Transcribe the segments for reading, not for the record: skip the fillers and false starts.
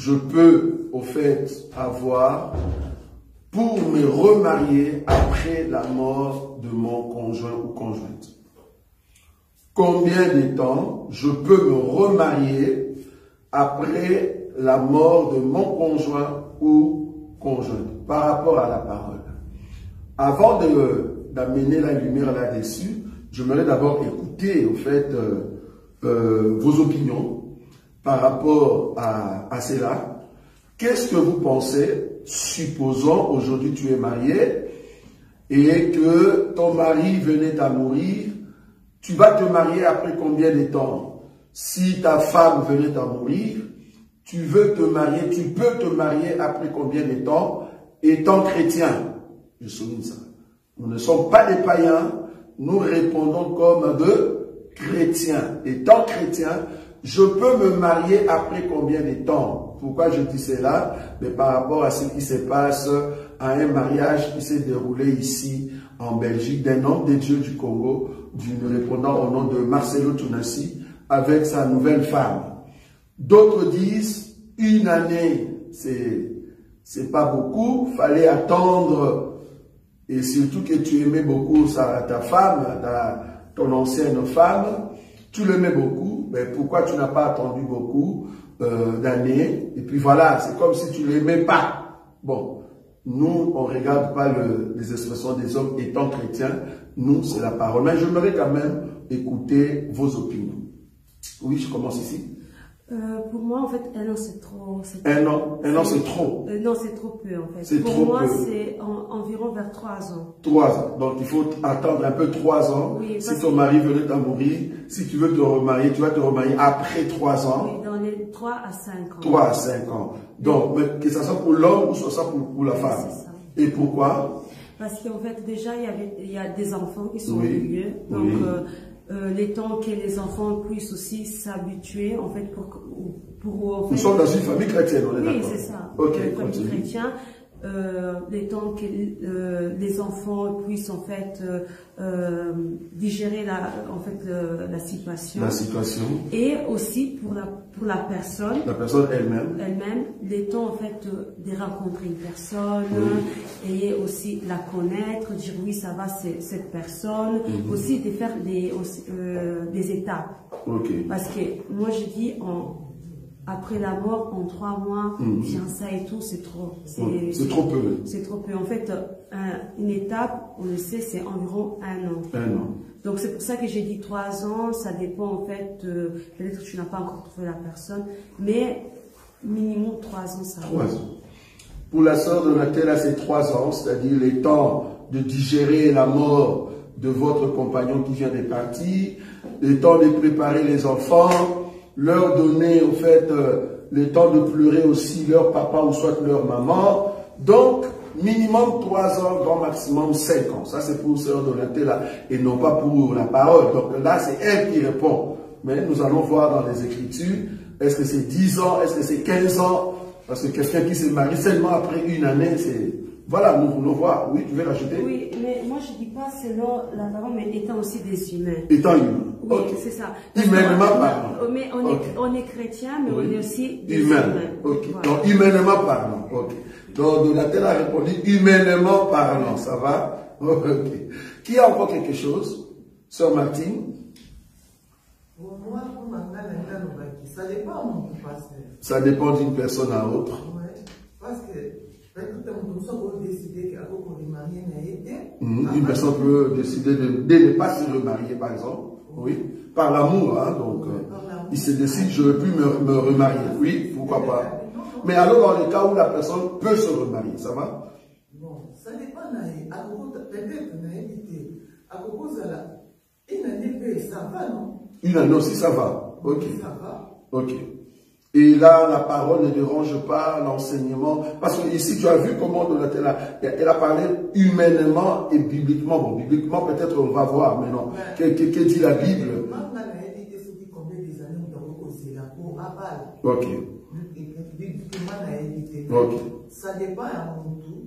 je peux, au fait, avoir pour me remarier après la mort de mon conjoint ou conjointe? Combien de temps je peux me remarier après la mort de mon conjoint ou conjointe par rapport à la parole? Avant d'amener la lumière là-dessus, j'aimerais d'abord écouter, au fait, vos opinions par rapport à cela. Qu'est-ce que vous pensez? Supposons aujourd'hui tu es marié et que ton mari venait à mourir. Tu vas te marier après combien de temps? Si ta femme venait à mourir, tu veux te marier, tu peux te marier après combien de temps étant chrétien? Je souligne ça. Nous ne sommes pas des païens, nous répondons comme de chrétiens. Étant chrétien, je peux me marier après combien de temps? Pourquoi je dis cela? Mais par rapport à ce qui se passe à un mariage qui s'est déroulé ici en Belgique d'un homme de Dieu du Congo, répondant au nom de Marcelo Tunasi, avec sa nouvelle femme. D'autres disent une année, c'est pas beaucoup, fallait attendre, et surtout que tu aimais beaucoup ta femme, ton ancienne femme, tu l'aimais beaucoup, mais pourquoi tu n'as pas attendu beaucoup d'années? Et puis voilà, c'est comme si tu ne l'aimais pas. Bon, nous, on ne regarde pas les expressions des hommes étant chrétiens, nous, c'est la parole. Mais j'aimerais quand même écouter vos opinions. Oui, je commence ici. Pour moi, en fait, un an, c'est trop. Un an, c'est trop. Non, c'est trop peu, en fait. Pour moi, c'est environ vers 3 ans. 3 ans. Donc, il faut attendre un peu 3 ans. Oui, si ton mari venait à mourir, si tu veux te remarier, tu vas te remarier après 3 ans. Oui, dans les 3 à 5 ans. 3 à 5 ans. Donc, que ce soit pour l'homme ou que ce soit pour la femme. C'est ça. Et pourquoi? Parce qu'en fait, déjà, il y a des enfants qui sont au milieu. Donc, les temps que les enfants puissent aussi s'habituer, en fait, pour nous sommes dans une famille chrétienne, on est d'accord? Oui, c'est ça. Ok, une famille chrétienne. Les temps que les enfants puissent en fait digérer la situation. La situation. Et aussi pour la personne. La personne elle-même. Elle-même, les temps en fait de rencontrer une personne et aussi la connaître, dire oui ça va c'est cette personne, aussi de faire des étapes. Parce que moi je dis après la mort, en 3 mois, fiançailles et tout, c'est trop. C'est trop peu. C'est trop peu. En fait, une étape, on le sait, c'est environ 1 an. 1 an. Donc c'est pour ça que j'ai dit 3 ans, ça dépend en fait, peut-être que tu n'as pas encore trouvé la personne, mais minimum 3 ans, ça va. 3 ans. Pour la sœur Donatella, c'est 3 ans, c'est-à-dire les temps de digérer la mort de votre compagnon qui vient de partir, le temps de préparer les enfants, leur donner, en fait, le temps de pleurer aussi leur papa ou soit leur maman. Donc, minimum 3 ans, grand maximum 5 ans. Ça, c'est pour sœur Donatella et non pas pour la parole. Donc là, c'est elle qui répond. Mais nous allons voir dans les Écritures, est-ce que c'est 10 ans, est-ce que c'est 15 ans? Parce que quelqu'un qui se marie seulement après une année, c'est... Voilà, nous voulons voir. Oui, tu veux rajouter? Oui, mais moi je ne dis pas selon la parole, mais étant aussi des humains. Étant humain. Oui, c'est ça. Humainement parlant. Mais on est chrétien, mais on est aussi des humain. Voilà. Donc, humainement parlant. Donc, Donatella a répondu humainement parlant. Ça va? Qui a encore quelque chose? Sœur Martine? Pour moi, ça dépend, mon pasteur. Ça dépend d'une personne à l'autre. Oui, parce que une personne peut décider de ne pas se remarier, par exemple. Oui, par l'amour. Hein, donc, il se décide, je ne veux plus me remarier. Oui, pourquoi pas. Mais alors, dans le cas où la personne peut se remarier, ça va? Bon, ça dépend. Peut-être, à cause de une année, ça va, non? Une année aussi, ça va. Ok. Ça va. Ok. Et là, la parole ne dérange pas l'enseignement. Parce que ici, tu as vu comment Donatella, elle a parlé humainement et bibliquement. Bon, bibliquement, peut-être on va voir, mais non. Que dit la Bible? Ok. Ok. Ça dépend à mon tour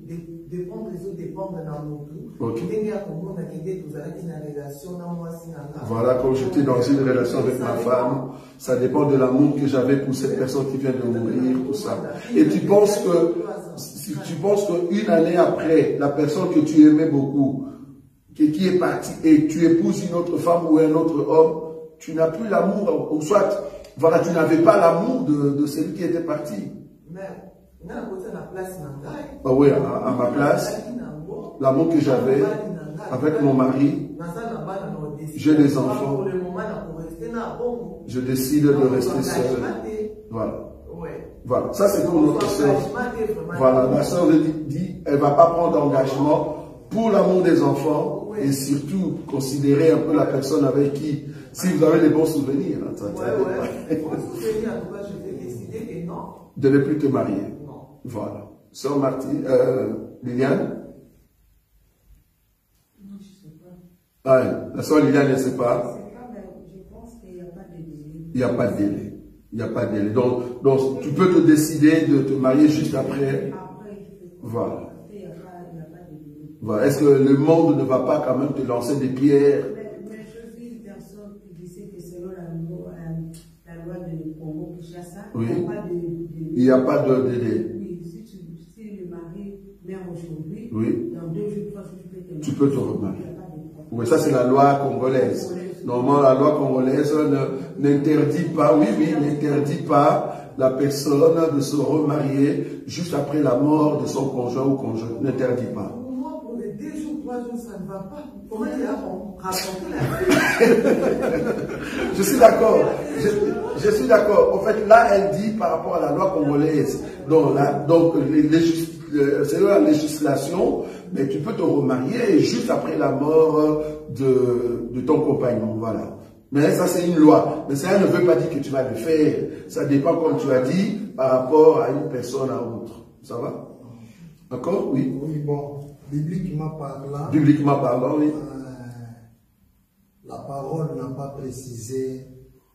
Voilà, comme j'étais dans une relation avec ma femme, ça dépend de l'amour que j'avais pour cette personne qui vient de mourir, tout ça. Et tu penses qu'une année après, la personne que tu aimais beaucoup, qui est partie, et tu épouses une autre femme ou un autre homme, tu n'as plus l'amour, ou soit, voilà, tu n'avais pas l'amour de celui qui était parti. Ah oui, à ma place, l'amour que j'avais avec mon mari, j'ai des enfants, je décide de rester seul. Voilà. Voilà, ça c'est pour notre soeur. Voilà, ma soeur dit, elle ne va pas prendre d'engagement pour l'amour des enfants et surtout considérer un peu la personne avec qui, si vous avez des bons souvenirs, de ne plus te marier. Voilà. Sœur Martine, Liliane? Non, je ne sais pas. Ah, la sœur Liliane ne sait pas. Je ne sais pas, mais je pense qu'il n'y a pas de délai. Il n'y a pas de délai. Il n'y a pas de délai. Donc, tu peux te décider de te marier juste après. Voilà. Voilà. Est-ce que le monde ne va pas quand même te lancer des pierres? Mais je vis une personne qui disait que selon la loi de Congo-Kinshasa, oui. il n'y a pas de délai. Il n'y a pas de délai. Oui, si le mari meurt aujourd'hui, oui. dans 2 jours, 3 jours, tu peux te remarier. Oui, ça c'est la loi congolaise. Normalement, la loi congolaise n'interdit pas, n'interdit pas la personne de se remarier juste après la mort de son conjoint ou conjointe. N'interdit pas. Pour les 2 jours, 3 jours, ça ne va pas. Comment il a raconté la Je suis d'accord. Je suis d'accord. En fait, là, elle dit par rapport à la loi congolaise. Donc, selon la législation, mais tu peux te remarier juste après la mort de ton compagnon. Voilà. Mais ça, c'est une loi. Mais ça ne veut pas dire que tu vas le faire. Ça dépend, comme tu as dit, par rapport à une personne à autre. Ça va? D'accord? Oui. Oui, bon. Bibliquement parlant. Bibliquement parlant, oui. La parole n'a pas précisé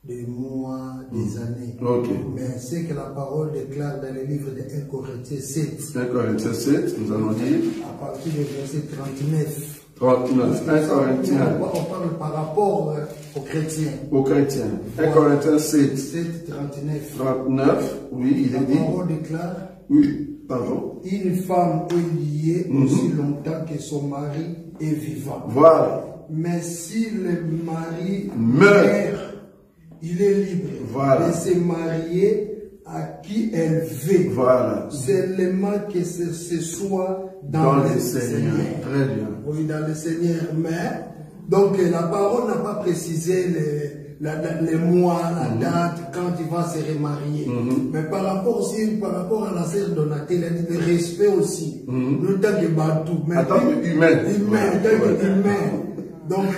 des mois, des années. Okay. Mais c'est que la parole déclare dans le livre de 1 Corinthiens 7. 1 Corinthiens 7, nous allons dire. À partir du verset 39. 39. 1 Corinthiens. On parle par rapport aux chrétiens. Aux chrétiens. 1 Corinthiens 7. 7, 39. 39, oui, il est dit. La parole déclare. Oui, pardon. Une femme est liée aussi longtemps que son mari est vivant. Voilà. Mais si le mari meurt, il est libre de se marier à qui elle veut. Voilà. Seulement que ce soit dans le Seigneur. Très bien. Oui, dans le Seigneur. Mais, donc la parole n'a pas précisé les mois, la date, quand il va se remarier. Mais par rapport aussi, par rapport à la sœur Donatelle, elle a dit le respect aussi. Le temps que Bantou. En tant qu'humain. Donc,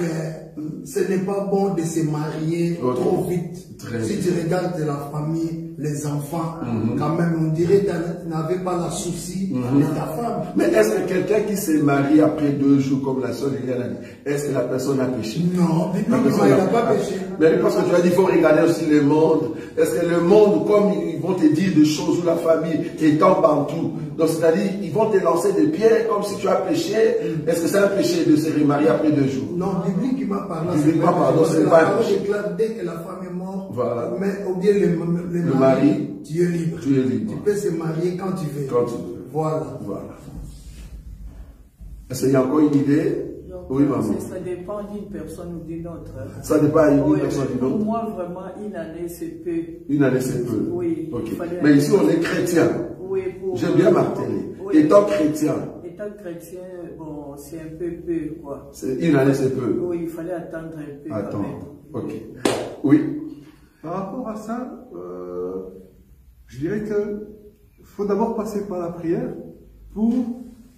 ce n'est pas bon de se marier trop vite. Si tu regardes la famille, les enfants, quand même, on dirait que tu n'avais pas la souci de ta femme. Mais est-ce que quelqu'un qui s'est marié après 2 jours, comme la soeur Liliane a dit, est-ce que la personne a péché? Non, il n'a pas péché. Mais parce que tu as dit, il faut regarder aussi le monde. Est-ce que le monde, comme ils vont te dire des choses, ou la famille étant partout, donc c'est-à-dire, ils vont te lancer des pierres comme si tu as péché. Est-ce que c'est un péché de se remarier après 2 jours? Non, bibliquement parlant, c'est pas un péché. Dès que la femme est morte, voilà. Mais ou bien le mari, tu es libre. Tu es libre. Tu peux se marier quand tu veux. Quand tu veux. Voilà. Est-ce qu'il y a encore une idée? Oui, maman. Ça dépend d'une personne ou d'une autre. Ça dépend d'une personne ou d'une autre. Pour moi, vraiment, une année, c'est peu. Une année, c'est peu. Oui. Okay. Mais ici, on est chrétien. Oui, j'aime bien marteler. Oui. Étant chrétien. Étant chrétien, bon, c'est un peu peu, quoi. Une année, c'est peu. Oui, il fallait attendre un peu. Attends. Ok. Oui. Par rapport à ça, je dirais qu'il faut d'abord passer par la prière pour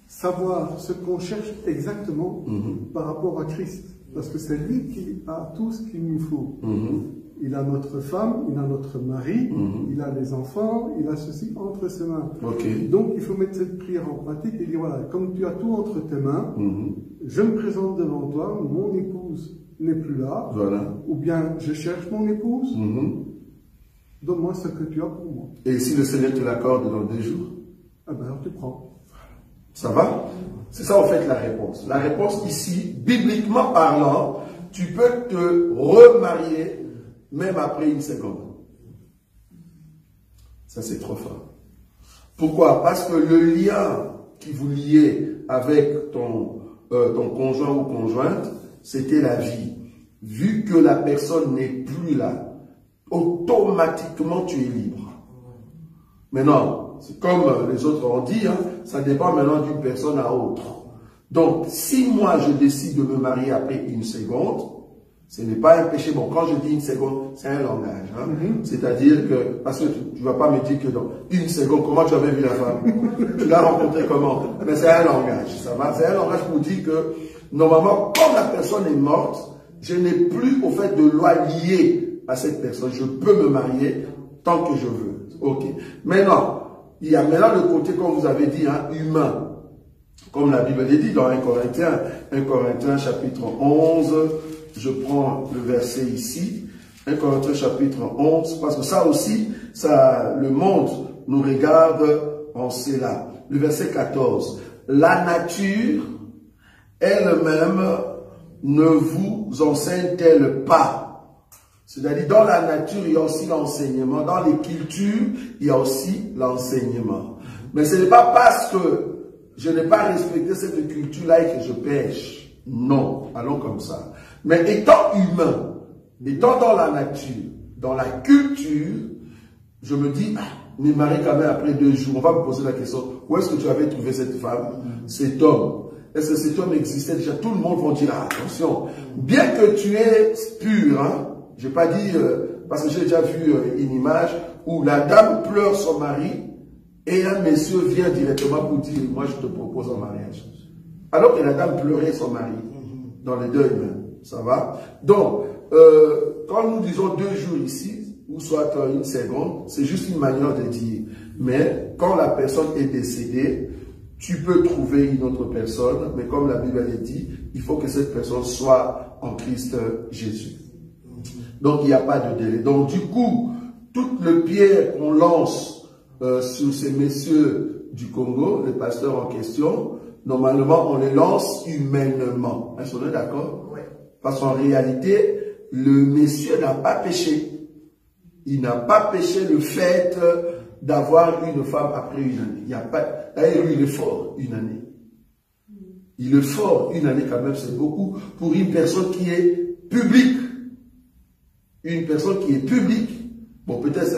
savoir ce qu'on cherche exactement par rapport à Christ. Parce que c'est lui qui a tout ce qu'il nous faut. Il a notre femme, il a notre mari, il a les enfants, il a ceci entre ses mains. Donc il faut mettre cette prière en pratique et dire voilà, comme tu as tout entre tes mains, je me présente devant toi, mon épouse n'est plus là, ou bien je cherche mon épouse, donne-moi ce que tu as pour moi. Et si le Seigneur te l'accorde dans 2 jours? Ah ben alors tu prends. Ça va? C'est ça en fait la réponse. La réponse ici, bibliquement parlant, tu peux te remarier même après une seconde. Ça c'est trop fort. Pourquoi? Parce que le lien qui vous liait avec ton conjoint ou conjointe, c'était la vie. Vu que la personne n'est plus là, automatiquement tu es libre. Maintenant, c'est comme les autres ont dit, hein, ça dépend maintenant d'une personne à autre. Donc, si moi je décide de me marier après une seconde, ce n'est pas un péché. Bon, quand je dis une seconde, c'est un langage. Hein. C'est-à-dire que, parce que tu ne vas pas me dire que dans une seconde, comment tu avais vu la femme? Tu l'as rencontrée comment? Mais c'est un langage, ça va? C'est un langage pour dire que, normalement, quand la personne est morte, je n'ai plus au fait de loi liée à cette personne. Je peux me marier tant que je veux. Ok. Maintenant, il y a maintenant le côté, comme vous avez dit, hein, humain. Comme la Bible dit dans 1 Corinthiens chapitre 11, je prends le verset ici, 1 Corinthiens chapitre 11, parce que ça aussi, le monde nous regarde en cela. Le verset 14, la nature elle-même ne vous enseigne-t-elle pas? C'est-à-dire, dans la nature, il y a aussi l'enseignement. Dans les cultures, il y a aussi l'enseignement. Mais ce n'est pas parce que je n'ai pas respecté cette culture-là et que je pêche. Non, allons comme ça. Mais étant humain, étant dans la nature, dans la culture, je me dis, me marier quand même après 2 jours. On va me poser la question, où est-ce que tu avais trouvé cette femme, cet homme? Est-ce que cet homme existait déjà? Tout le monde va dire, attention, bien que tu es pur, hein, je n'ai pas dit, parce que j'ai déjà vu une image où la dame pleure son mari et un monsieur vient directement pour dire, moi je te propose un mariage. Alors que la dame pleurait son mari dans les deuils même. Ça va? Donc, quand nous disons 2 jours ici, ou soit une seconde, c'est juste une manière de dire. Mais quand la personne est décédée, tu peux trouver une autre personne, mais comme la Bible l'a dit, il faut que cette personne soit en Christ Jésus. Donc, il n'y a pas de délai. Donc, du coup, toutes les pierres qu'on lance sur ces messieurs du Congo, les pasteurs en question, normalement, on les lance humainement. Est-ce qu'on est d'accord? Oui. Parce qu'en réalité, le monsieur n'a pas péché. Il n'a pas péché le fait d'avoir une femme après une année. Il n'y a pas. D'ailleurs, lui, il est fort, une année. Il est fort, une année quand même, c'est beaucoup pour une personne qui est publique. Une personne qui est publique, bon, peut-être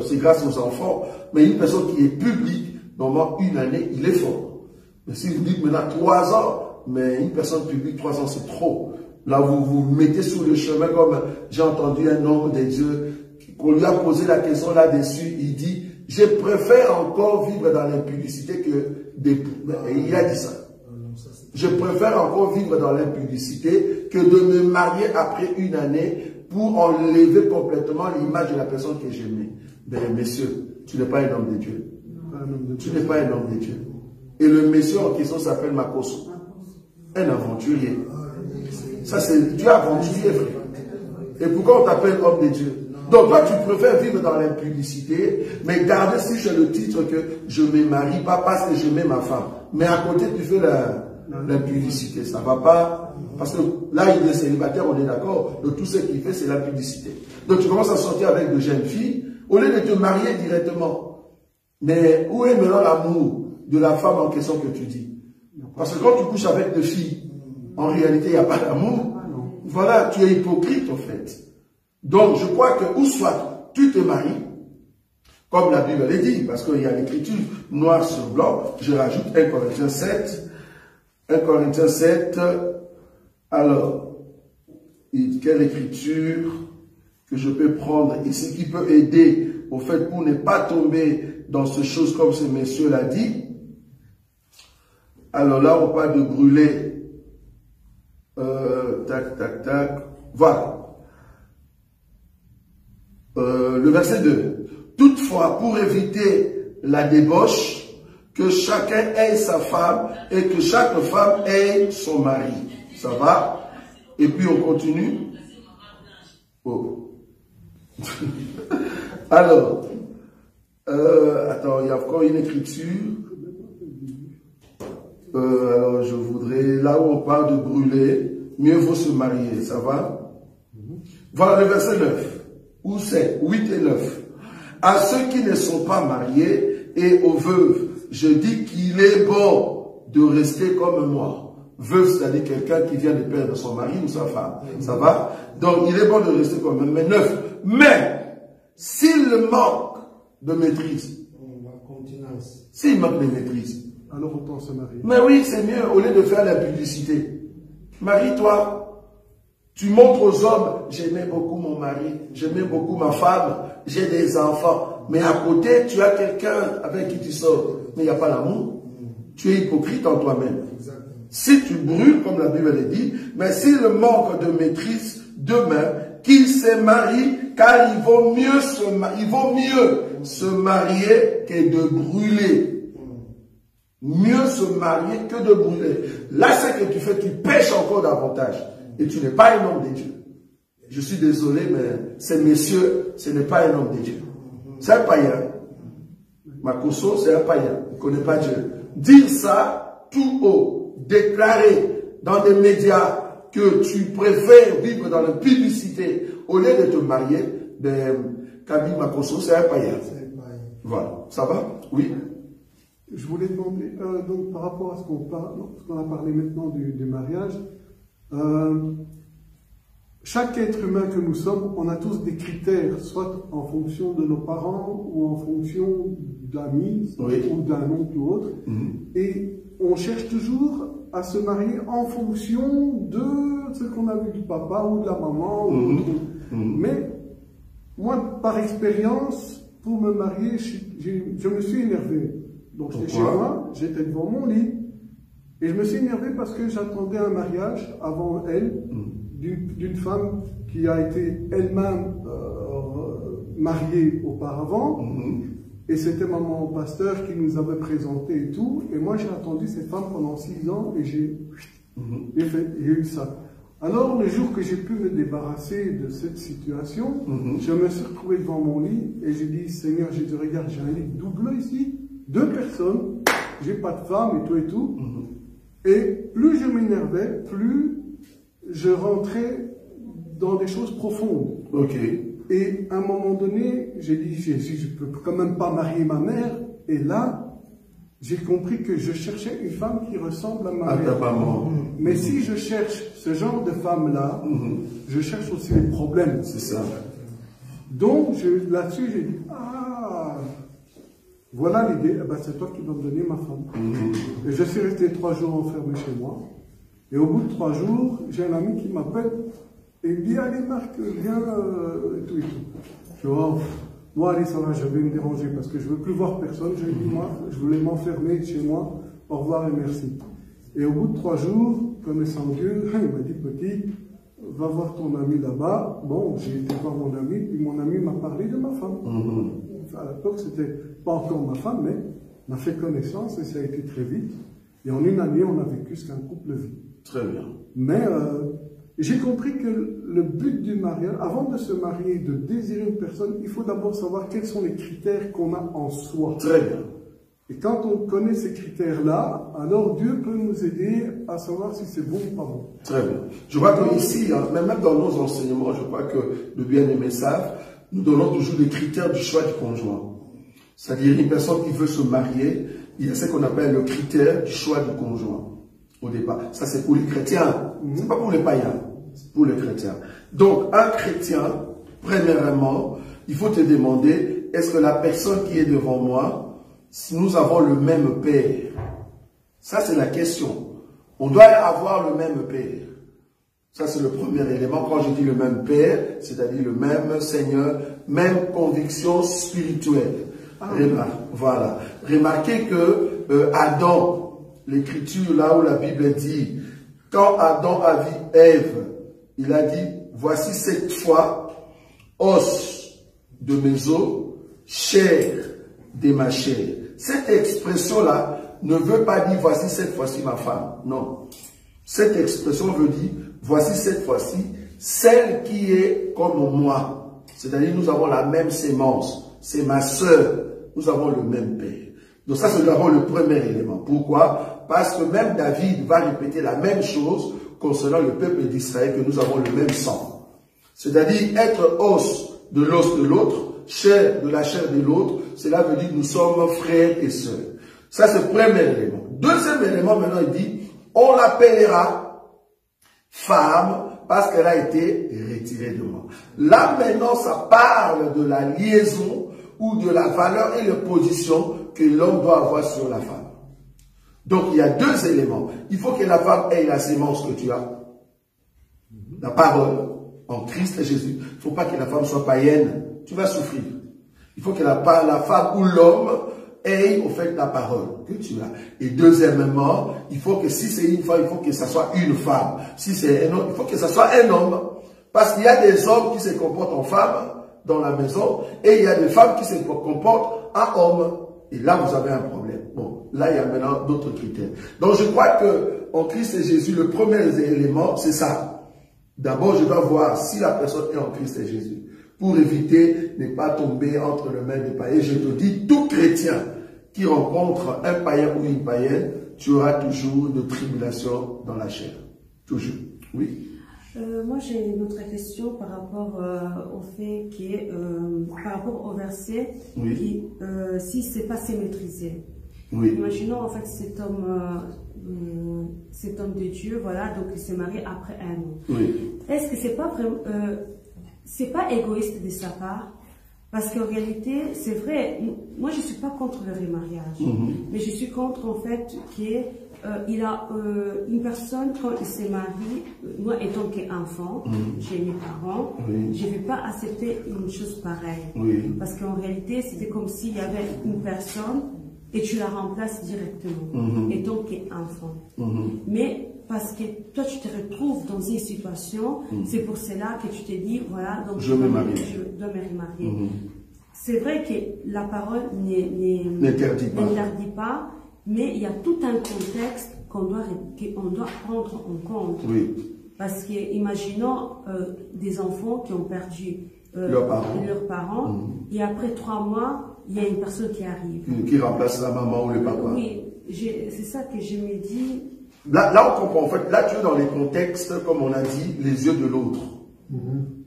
c'est grâce aux enfants, mais une personne qui est publique, normalement, une année, il est fort. Mais si vous dites maintenant 3 ans, mais une personne publique, 3 ans, c'est trop. Là, vous vous mettez sur le chemin, comme j'ai entendu un homme de Dieu, qu'on lui a posé la question là-dessus, il dit, je préfère encore vivre dans l'impudicité que d'époux. Et il a dit ça. Je préfère encore vivre dans l'impudicité que de me marier après une année pour enlever complètement l'image de la personne que j'aimais. Mais messieurs, tu n'es pas un homme de Dieu. Tu n'es pas un homme de Dieu. Et le monsieur en question s'appelle Makoso. Un aventurier. Ça c'est Dieu aventurier, frère. Et pourquoi on t'appelle homme de Dieu? Donc toi tu préfères vivre dans l'impudicité, mais garder si j'ai le titre que je ne me marie pas parce que j'aimais ma femme. Mais à côté tu fais l'impudicité. Ça ne va pas. Parce que là il est célibataire, on est d'accord. Donc tout ce qu'il fait c'est l'impudicité. Donc tu commences à sortir avec de jeunes filles, au lieu de te marier directement. Mais où est maintenant l'amour de la femme en question que tu dis? Parce que quand tu couches avec des filles, en réalité il n'y a pas d'amour. Voilà, tu es hypocrite en fait. Donc, je crois que, ou soit tu te maries, comme la Bible le dit, parce qu'il y a l'écriture noir sur blanc, je rajoute 1 Corinthiens 7. 1 Corinthiens 7, alors, quelle écriture que je peux prendre ici qui peut aider au fait pour ne pas tomber dans ces choses comme ce monsieur l'a dit. Alors là, on parle de brûler. Tac, tac, tac. Voilà. Le verset 2. Toutefois, pour éviter la débauche, que chacun ait sa femme et que chaque femme ait son mari. Ça va? Et puis on continue. Oh. Alors, attends, il y a encore une écriture. alors je voudrais, là où on parle de brûler, mieux vaut se marier, ça va? Voilà le verset 9, ou 7, 8 et 9. À ceux qui ne sont pas mariés et aux veuves, je dis qu'il est bon de rester comme moi. Veuve, c'est-à-dire quelqu'un qui vient de perdre son mari ou sa femme. Ça va? Donc, il est bon de rester comme moi. Mais 9. Mais, s'il manque de maîtrise, s'il manque de maîtrise, alors autant se marier. Mais oui, c'est mieux, au lieu de faire la publicité. Marie-toi. Tu montres aux hommes, j'aimais beaucoup mon mari, j'aimais beaucoup ma femme, j'ai des enfants. Mais à côté, tu as quelqu'un avec qui tu sors. Mais il n'y a pas l'amour. Tu es hypocrite en toi-même. Si tu brûles, comme la Bible le dit, mais s'il manque de maîtrise, demain, qu'il se marie, car il vaut mieux se marier que de brûler. Mieux se marier que de brûler. Là, ce que tu fais, tu pêches encore davantage. Et tu n'es pas un homme de Dieu. Je suis désolé, mais ces messieurs, ce n'est pas un homme de Dieu. C'est un païen. Makoso, c'est un païen. Il ne connaît pas Dieu. Dire ça tout haut, déclarer dans des médias que tu préfères vivre dans la publicité au lieu de te marier, Kabi Makoso, c'est un païen. Voilà. Ça va? Oui. Je voulais demander, donc par rapport à ce qu'on a parlé maintenant du mariage, chaque être humain que nous sommes, on a tous des critères, soit en fonction de nos parents ou en fonction d'amis ou d'un oncle ou autre, et on cherche toujours à se marier en fonction de ce qu'on a vu du papa ou de la maman. Mais moi, par expérience, pour me marier, je me suis énervé. Donc j'étais chez moi, j'étais devant mon lit, et je me suis énervé parce que j'attendais un mariage avant elle, d'une femme qui a été elle-même mariée auparavant, et c'était maman pasteur qui nous avait présenté et tout, et moi j'ai attendu cette femme pendant 6 ans, et j'ai eu ça. Alors le jour que j'ai pu me débarrasser de cette situation, je me suis retrouvé devant mon lit, et j'ai dit, Seigneur, j'ai dit, regarde, j'ai un lit double ici, 2 personnes, j'ai pas de femme et tout. Et plus je m'énervais, plus je rentrais dans des choses profondes. Et à un moment donné, j'ai dit, Jésus, je peux quand même pas marier ma mère. Et là, j'ai compris que je cherchais une femme qui ressemble à ma mère. Mais si je cherche ce genre de femme-là, je cherche aussi les problèmes. C'est ça. Donc, là-dessus, j'ai dit, voilà l'idée, c'est toi qui vas me donner ma femme. Et je suis resté 3 jours enfermé chez moi. Et au bout de 3 jours, j'ai un ami qui m'appelle et il me dit, allez Marc, viens, et tout et tout. Je dis, moi, allez, ça va, je vais me déranger parce que je ne veux plus voir personne. Je lui dis, moi, je voulais m'enfermer chez moi. Au revoir et merci. Et au bout de 3 jours, connaissant Dieu, il m'a dit, petit, va voir ton ami là-bas. Bon, j'ai été voir mon ami, puis mon ami m'a parlé de ma femme. À l'époque, c'était pas encore ma femme, mais on a fait connaissance et ça a été très vite. Et en 1 année, on a vécu ce qu'un couple vit. Très bien. Mais j'ai compris que le but du mariage, avant de se marier, de désirer une personne, il faut d'abord savoir quels sont les critères qu'on a en soi. Très bien. Et quand on connaît ces critères-là, alors Dieu peut nous aider à savoir si c'est bon ou pas bon. Très bien. Je crois qu'ici, même dans nos enseignements, je crois que le bien-aimé savent, nous donnons toujours les critères du choix du conjoint. C'est-à-dire, une personne qui veut se marier, il y a ce qu'on appelle le critère du choix du conjoint. Au départ. Ça, c'est pour les chrétiens. C'est pas pour les païens. C'est pour les chrétiens. Donc, un chrétien, premièrement, il faut te demander, est-ce que la personne qui est devant moi, si nous avons le même Père? Ça, c'est la question. On doit avoir le même Père. Ça, c'est le premier élément. Quand je dis le même Père, c'est-à-dire le même Seigneur, même conviction spirituelle. Voilà. Remarquez que Adam, l'écriture, là où la Bible dit, quand Adam a vu Ève, il a dit, voici cette fois, os de mes os, chair de ma chair. Cette expression-là ne veut pas dire, voici cette fois-ci ma femme. Non. Cette expression veut dire, voici cette fois-ci, celle qui est comme moi. C'est-à-dire, nous avons la même sémence. C'est ma sœur. Nous avons le même Père. Donc ça, c'est d'abord le premier élément. Pourquoi? Parce que même David va répéter la même chose concernant le peuple d'Israël, que nous avons le même sang. C'est-à-dire être os de l'os de l'autre, chair de la chair de l'autre, cela veut dire que nous sommes frères et sœurs. Ça, c'est le premier élément. Deuxième élément, maintenant, il dit, on l'appellera femme parce qu'elle a été retirée de moi. Là, maintenant, ça parle de la liaison ou de la valeur et la position que l'homme doit avoir sur la femme. Donc, il y a deux éléments. Il faut que la femme ait la sémence que tu as, la parole en Christ et Jésus. Il ne faut pas que la femme soit païenne. Tu vas souffrir. Il faut que la femme ou l'homme ait au fait la parole que tu as. Et deuxièmement, il faut que si c'est une femme, il faut que ça soit une femme. Si c'est un homme, il faut que ça soit un homme. Parce qu'il y a des hommes qui se comportent en femme dans la maison et il y a des femmes qui se comportent en homme. Et là, vous avez un problème. Bon, là, il y a maintenant d'autres critères. Donc, je crois que en Christ et Jésus, le premier élément, c'est ça. D'abord, je dois voir si la personne est en Christ et Jésus. Pour éviter de ne pas tomber entre les mains des païens. Je te dis, tout chrétien qui rencontre un païen ou une païenne, tu auras toujours de tribulation dans la chair. Toujours. Oui. Moi, j'ai une autre question par rapport au fait par rapport au verset, oui. Qui, si c'est pas maîtrisé. Oui. Imaginons en fait cet homme de Dieu, voilà, donc il s'est marié après un an. Oui. Est-ce que c'est pas vraiment, c'est pas égoïste de sa part? Parce qu'en réalité, c'est vrai, moi je suis pas contre le remariage, mais je suis contre en fait qu'il a une personne quand il s'est marié, moi étant qu'enfant, j'ai mes parents, je ne vais pas accepter une chose pareille. Oui. Parce qu'en réalité, c'était comme s'il y avait une personne et tu la remplaces directement, étant qu'enfant. Mais parce que toi tu te retrouves dans une situation, c'est pour cela que tu te dis, voilà, donc je dois me remarier. C'est vrai que la parole n'interdit pas, mais il y a tout un contexte qu'on doit prendre en compte. Oui. Parce que imaginons des enfants qui ont perdu leurs parents et après 3 mois, il y a une personne qui arrive. Qui remplace la maman ou le papa. Oui, c'est ça que je me dis. Là, on comprend. En fait, là, tu es dans les contextes, comme on a dit, les yeux de l'autre.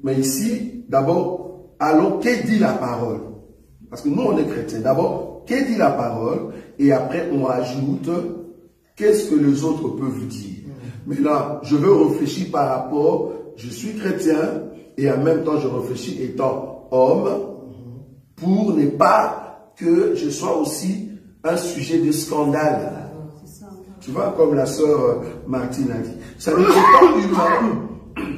Mais ici, d'abord, allons, qu'est dit la parole? Parce que nous, on est chrétiens. D'abord, qu'est dit la parole? Et après, on ajoute, qu'est-ce que les autres peuvent dire? Mais là, je veux réfléchir par rapport, je suis chrétien, et en même temps, je réfléchis étant homme, pour ne pas que je sois aussi un sujet de scandale. Tu vois, comme la sœur Martine a dit. Ça veut dire,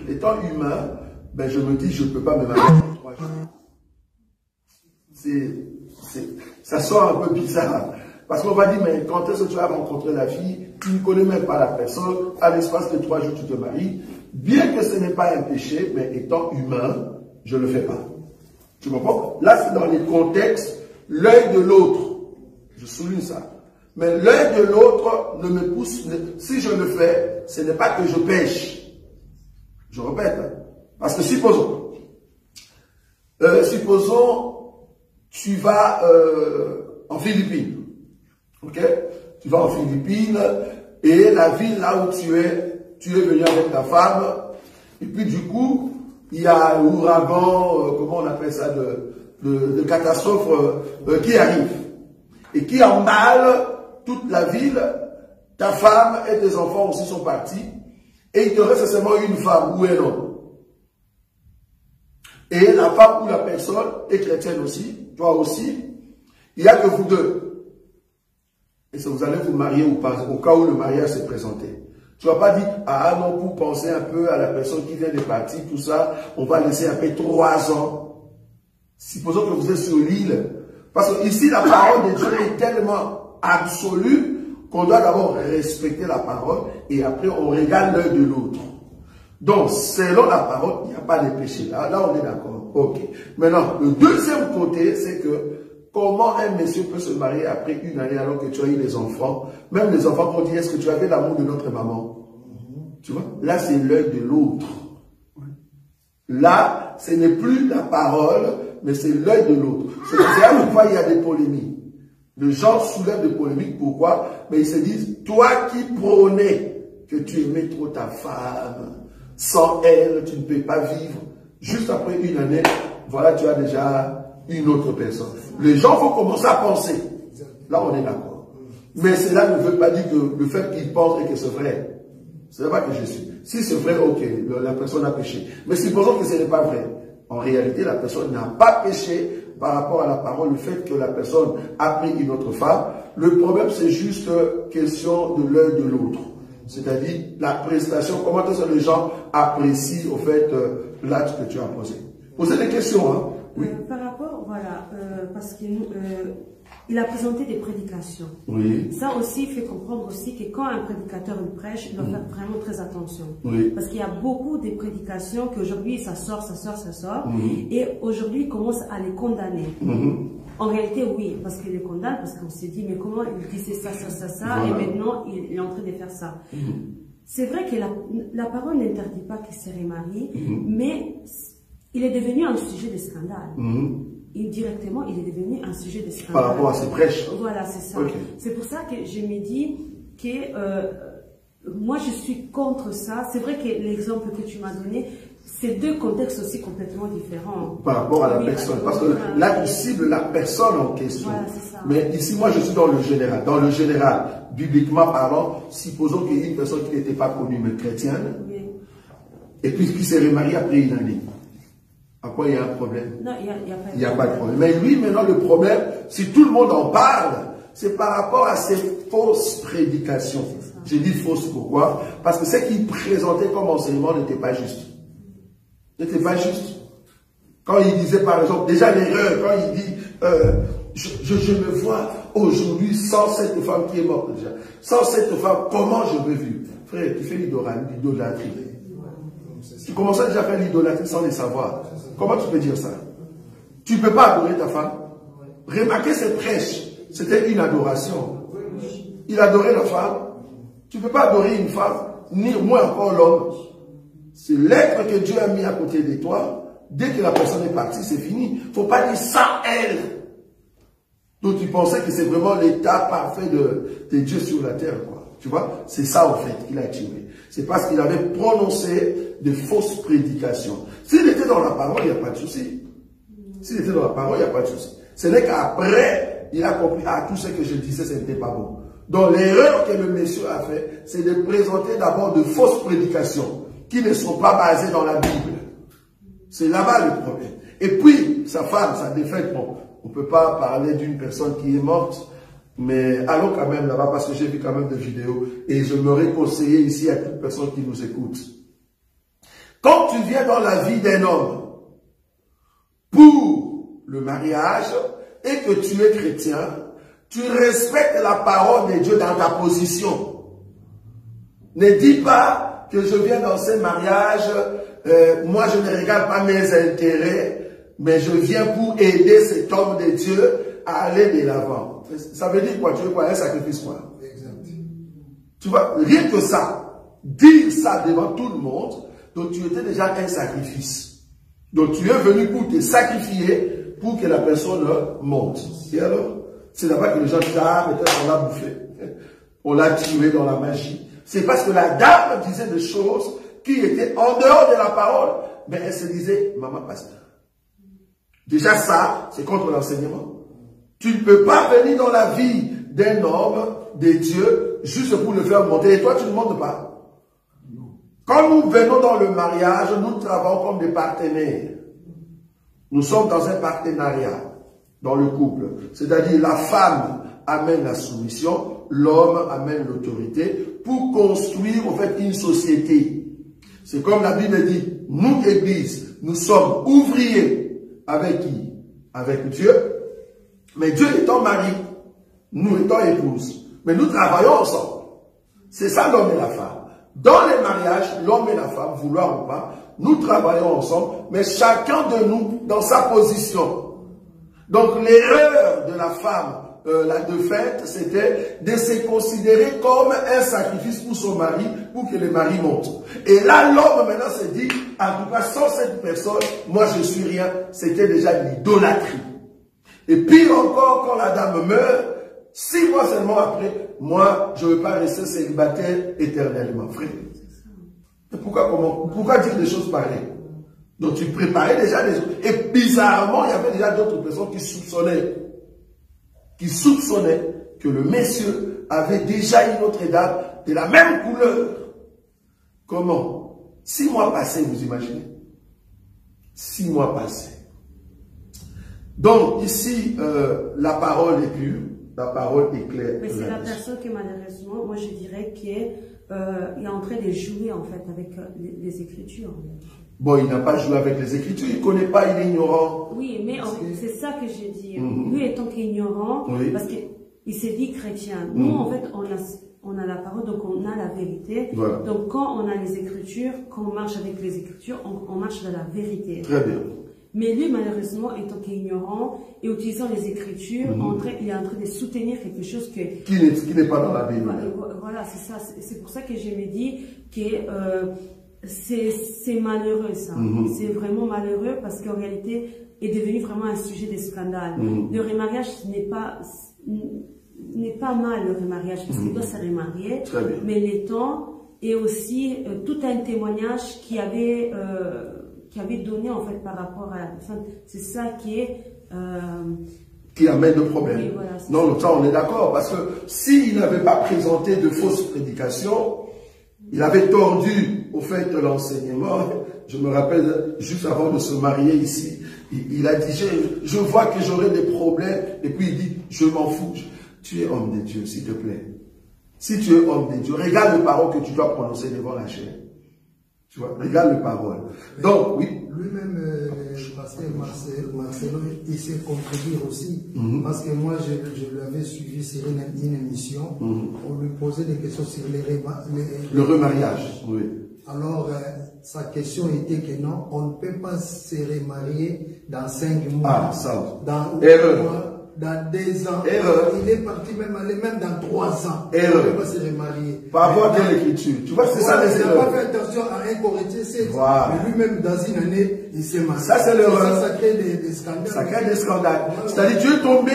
étant humain, ben je me dis, je ne peux pas me marier en 3 jours. Ça sort un peu bizarre. Parce qu'on va dire, mais quand est-ce que tu as rencontré la fille, tu ne connais même pas la personne, à l'espace de 3 jours, tu te maries. Bien que ce n'est pas un péché, mais étant humain, je ne le fais pas. Tu comprends? Là, c'est dans les contextes, l'œil de l'autre. Je souligne ça. Mais l'œil de l'autre ne me pousse, si je le fais, ce n'est pas que je pêche. Je répète. Parce que supposons, tu vas en Philippines. Ok? Tu vas en Philippines et la ville là où tu es venu avec ta femme. Et puis du coup, il y a un ouragan, comment on appelle ça, de catastrophe qui arrive. Et qui emballe toute la ville, ta femme et tes enfants aussi sont partis, et il te reste seulement une femme ou un homme. Et la femme ou la personne est chrétienne aussi, toi aussi, il n'y a que vous deux. Et ça, vous allez vous marier ou pas, au cas où le mariage s'est présenté. Tu ne vas pas dire, ah non, pour penser un peu à la personne qui vient de partir, tout ça, on va laisser un peu 3 ans. Supposons que vous êtes sur l'île. Parce que ici, la parole de Dieu est tellement absolue qu'on doit d'abord respecter la parole et après on regarde l'œil de l'autre. Donc, selon la parole, il n'y a pas de péché. Là, on est d'accord. Ok. Maintenant, le deuxième côté, c'est que comment un monsieur peut se marier après 1 année alors que tu as eu des enfants? Même les enfants vont dire, est-ce que tu avais l'amour de notre maman? Tu vois? Là, c'est l'œil de l'autre. Là, ce n'est plus la parole, mais c'est l'œil de l'autre. C'est là pourquoi il y a des polémiques. Les gens soulèvent des polémiques. Pourquoi? Mais ils se disent, toi qui prônais que tu aimais trop ta femme, sans elle, tu ne peux pas vivre. Juste après une année, voilà, tu as déjà une autre personne. Les gens vont commencer à penser. Là, on est d'accord. Mais cela ne veut pas dire que le fait qu'ils pensent et que c'est vrai. Ce n'est pas que je suis. Si c'est vrai, ok, la personne a péché. Mais supposons que ce n'est pas vrai. En réalité, la personne n'a pas péché par rapport à la parole, le fait que la personne a pris une autre femme. Le problème, c'est juste question de l'un de l'autre. C'est-à-dire la prestation, comment est-ce que les gens apprécient au fait l'acte que tu as posé. Posez des questions, hein. Oui. Par rapport, voilà, parce qu'il a présenté des prédications. Oui. Ça aussi fait comprendre aussi que quand un prédicateur il prêche, il doit faire vraiment très attention. Oui. Parce qu'il y a beaucoup de prédications qu'aujourd'hui ça sort. Et aujourd'hui il commence à les condamner. En réalité, oui, parce qu'il les condamne, parce qu'on s'est dit, mais comment il disait ça, voilà. Et maintenant il est en train de faire ça. C'est vrai que la parole n'interdit pas qu'il se remarie, mais il est devenu un sujet de scandale. Indirectement, il est devenu un sujet de scandale. Par rapport à ses prêches. Voilà, c'est ça. Okay. C'est pour ça que je me dis que moi, je suis contre ça. C'est vrai que l'exemple que tu m'as donné, c'est deux contextes aussi complètement différents. Par rapport à la personne. Parce que là, tu cibles la personne en question. Voilà, c'est ça. Mais ici, moi, je suis dans le général. Dans le général, bibliquement parlant, supposons qu'il y ait une personne qui n'était pas connue, mais chrétienne, et puis qui s'est remariée après une année. À quoi il y a un problème? Non, il n'y a pas de problème. Mais lui, maintenant, le problème, si tout le monde en parle, c'est par rapport à ces fausses prédications. J'ai dit fausses pourquoi? Parce que ce qu'il présentait comme enseignement n'était pas juste. N'était pas juste. Quand il disait, par exemple, déjà l'erreur, quand il dit, je me vois aujourd'hui sans cette femme qui est morte déjà. Sans cette femme, comment je veux vivre? Frère, tu fais l'idolâtrie. Tu commençais déjà à faire l'idolâtrie sans le savoir. Comment tu peux dire ça? Tu ne peux pas adorer ta femme. Remarquez cette prêche. C'était une adoration. Il adorait la femme. Tu ne peux pas adorer une femme, ni moins encore l'homme. C'est l'être que Dieu a mis à côté de toi. Dès que la personne est partie, c'est fini. Il ne faut pas dire sans elle. Donc tu pensais que c'est vraiment l'état parfait de Dieu sur la terre, quoi. Tu vois, c'est ça en fait qu'il a tué. C'est parce qu'il avait prononcé de fausses prédications. S'il était dans la parole, il n'y a pas de souci. S'il était dans la parole, il n'y a pas de souci. Ce n'est qu'après, il a compris, ah, tout ce que je disais, ce n'était pas bon. Donc l'erreur que le monsieur a fait, c'est de présenter d'abord de fausses prédications qui ne sont pas basées dans la Bible. C'est là-bas le problème. Et puis, sa femme, sa défaite, bon, on ne peut pas parler d'une personne qui est morte, mais allons quand même là-bas parce que j'ai vu quand même des vidéos et je me conseillé ici à toute personne qui nous écoute. Quand tu viens dans la vie d'un homme pour le mariage et que tu es chrétien, tu respectes la parole de Dieu dans ta position. Ne dis pas que je viens dans ce mariage, moi je ne regarde pas mes intérêts, mais je viens pour aider cet homme de Dieu à aller de l'avant. Ça veut dire quoi? Tu veux quoi? Un sacrifice quoi? Exact. Tu vois, rien que ça, dire ça devant tout le monde, donc tu étais déjà un sacrifice. Donc tu es venu pour te sacrifier pour que la personne monte. Et alors, c'est là-bas que les gens disent, ah, peut-être on l'a bouffé. On l'a tué dans la magie. C'est parce que la dame disait des choses qui étaient en dehors de la parole. Mais elle se disait, maman pasteur. Déjà ça, c'est contre l'enseignement. Tu ne peux pas venir dans la vie d'un homme, de Dieu, juste pour le faire monter. Et toi, tu ne montes pas. Quand nous venons dans le mariage, nous travaillons comme des partenaires. Nous sommes dans un partenariat, dans le couple. C'est-à-dire la femme amène la soumission, l'homme amène l'autorité pour construire en fait une société. C'est comme la Bible dit, nous, Église, nous sommes ouvriers avec qui? Avec Dieu. Mais Dieu étant mari, nous étant épouse. Mais nous travaillons ensemble. C'est ça l'homme et la femme. Dans les mariages, l'homme et la femme, vouloir ou pas, nous travaillons ensemble, mais chacun de nous dans sa position. Donc l'erreur de la femme, de fait, c'était de se considérer comme un sacrifice pour son mari, pour que le mari monte. Et là, l'homme maintenant se dit, en tout cas, sans cette personne, moi je suis rien. C'était déjà l'idolâtrie. Et pire encore, quand la dame meurt, 6 mois seulement après, moi, je ne veux pas rester célibataire éternellement, frère. Pourquoi dire des choses pareilles? Donc tu préparais déjà des choses. Et bizarrement, il y avait déjà d'autres personnes qui soupçonnaient que le monsieur avait déjà une autre dame de la même couleur. Comment? 6 mois passés, vous imaginez? 6 mois passés. Donc ici, la parole est pure, la parole est claire. Mais c'est la personne qui malheureusement, moi je dirais qu'il est en train de jouer en fait avec les Écritures. Bon, il n'a pas joué avec les Écritures, il ne connaît pas, il est ignorant. Oui, mais c'est ça que je dis. Lui étant ignorant, parce qu'il s'est dit chrétien. Nous, en fait, on a la parole, donc on a la vérité. Voilà. Donc quand on a les Écritures, quand on marche avec les Écritures, on marche dans la vérité. Très bien. Mais lui, malheureusement, étant ignorant et utilisant les Écritures, il est en train de soutenir quelque chose qui n'est pas dans la Bible. Voilà, c'est ça. C'est pour ça que je me dis que c'est malheureux, ça. C'est vraiment malheureux parce qu'en réalité, est devenu vraiment un sujet de scandale. Le remariage n'est pas mal, le remariage, parce qu'il doit se remarier. Mais les temps et aussi tout un témoignage qui avait donné en fait par rapport à... Enfin, c'est ça qui amène le problème. Oui, voilà, non, ça on est d'accord, parce que s'il n'avait pas présenté de fausses prédications, il avait tordu au fait de l'enseignement. Je me rappelle, juste avant de se marier ici, il a dit, je vois que j'aurai des problèmes, et puis il dit, je m'en fous. Tu es homme de Dieu, s'il te plaît. Si tu es homme de Dieu, regarde les paroles que tu dois prononcer devant la chair. Tu vois, regarde les paroles. Donc, oui. Lui-même, pasteur Marcelo, il s'est contredire aussi. Parce que moi, je l'avais suivi sur une émission. On lui posait des questions sur le remariage. Oui. Alors, sa question était que non, on ne peut pas se remarier dans 5 mois. Ah, ça. Dans dans 2 ans. Il est parti même aller même dans 3 ans. Il ne peut pas se remarier. Par rapport à l'écriture. Tu vois, c'est ça les erreurs. Il n'a pas fait attention à un Corinthiens 7. Voilà. Mais lui-même, dans une année, il s'est marié. Ça, c'est l'erreur. Ça crée des scandales. Ça crée des scandales. C'est-à-dire, tu es tombé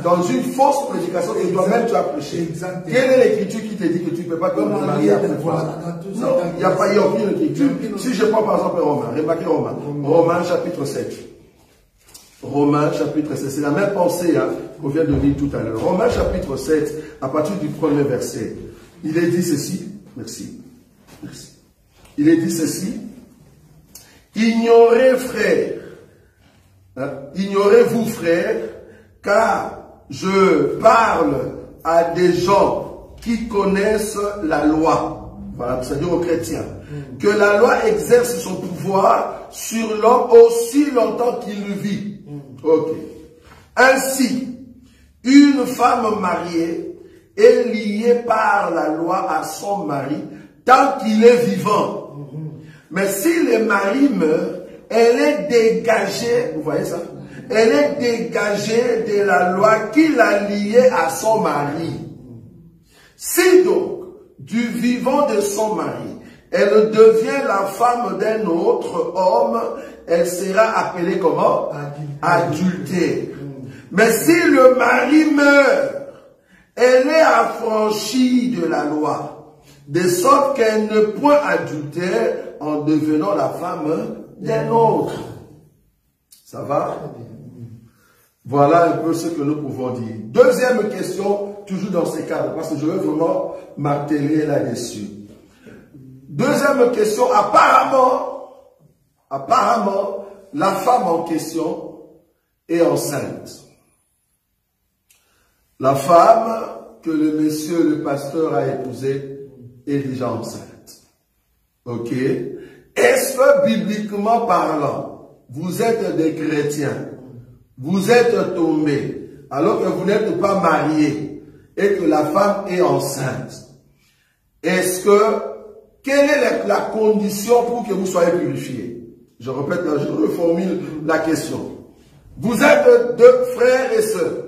dans une fausse prédication que toi-même tu as prêché. Exactement. Quelle est l'écriture qui te dit que tu ne peux pas te remarier après Non, il n'y a pas aucune écriture. Si je prends par exemple Romains, remarquez Romains chapitre 7. Romains chapitre 7, c'est la même pensée qu'on vient de lire tout à l'heure. Romains chapitre 7, à partir du 1er verset, il est dit ceci, merci, il est dit ceci, ignorez-vous frères, car je parle à des gens qui connaissent la loi, voilà, c'est-à-dire aux chrétiens, que la loi exerce son pouvoir sur l'homme aussi longtemps qu'il le vit. Ok. Ainsi, une femme mariée est liée par la loi à son mari tant qu'il est vivant. Mais si le mari meurt, elle est dégagée, vous voyez ça? Elle est dégagée de la loi qui l'a liée à son mari. Si donc, du vivant de son mari, elle devient la femme d'un autre homme, elle sera appelée comment? Adultère. Mais si le mari meurt, elle est affranchie de la loi, de sorte qu'elle ne point adultère en devenant la femme d'un autre. Ça va? Voilà un peu ce que nous pouvons dire. Deuxième question, toujours dans ces cadres, parce que je veux vraiment marteler là-dessus. Deuxième question, apparemment, la femme en question est enceinte. La femme que le monsieur, le pasteur a épousée est déjà enceinte. Ok? Est-ce que bibliquement parlant, vous êtes des chrétiens, vous êtes tombés, alors que vous n'êtes pas mariés, et que la femme est enceinte? Est-ce que quelle est la condition pour que vous soyez purifiés? Je répète, je reformule la question. Vous êtes 2 frères et sœurs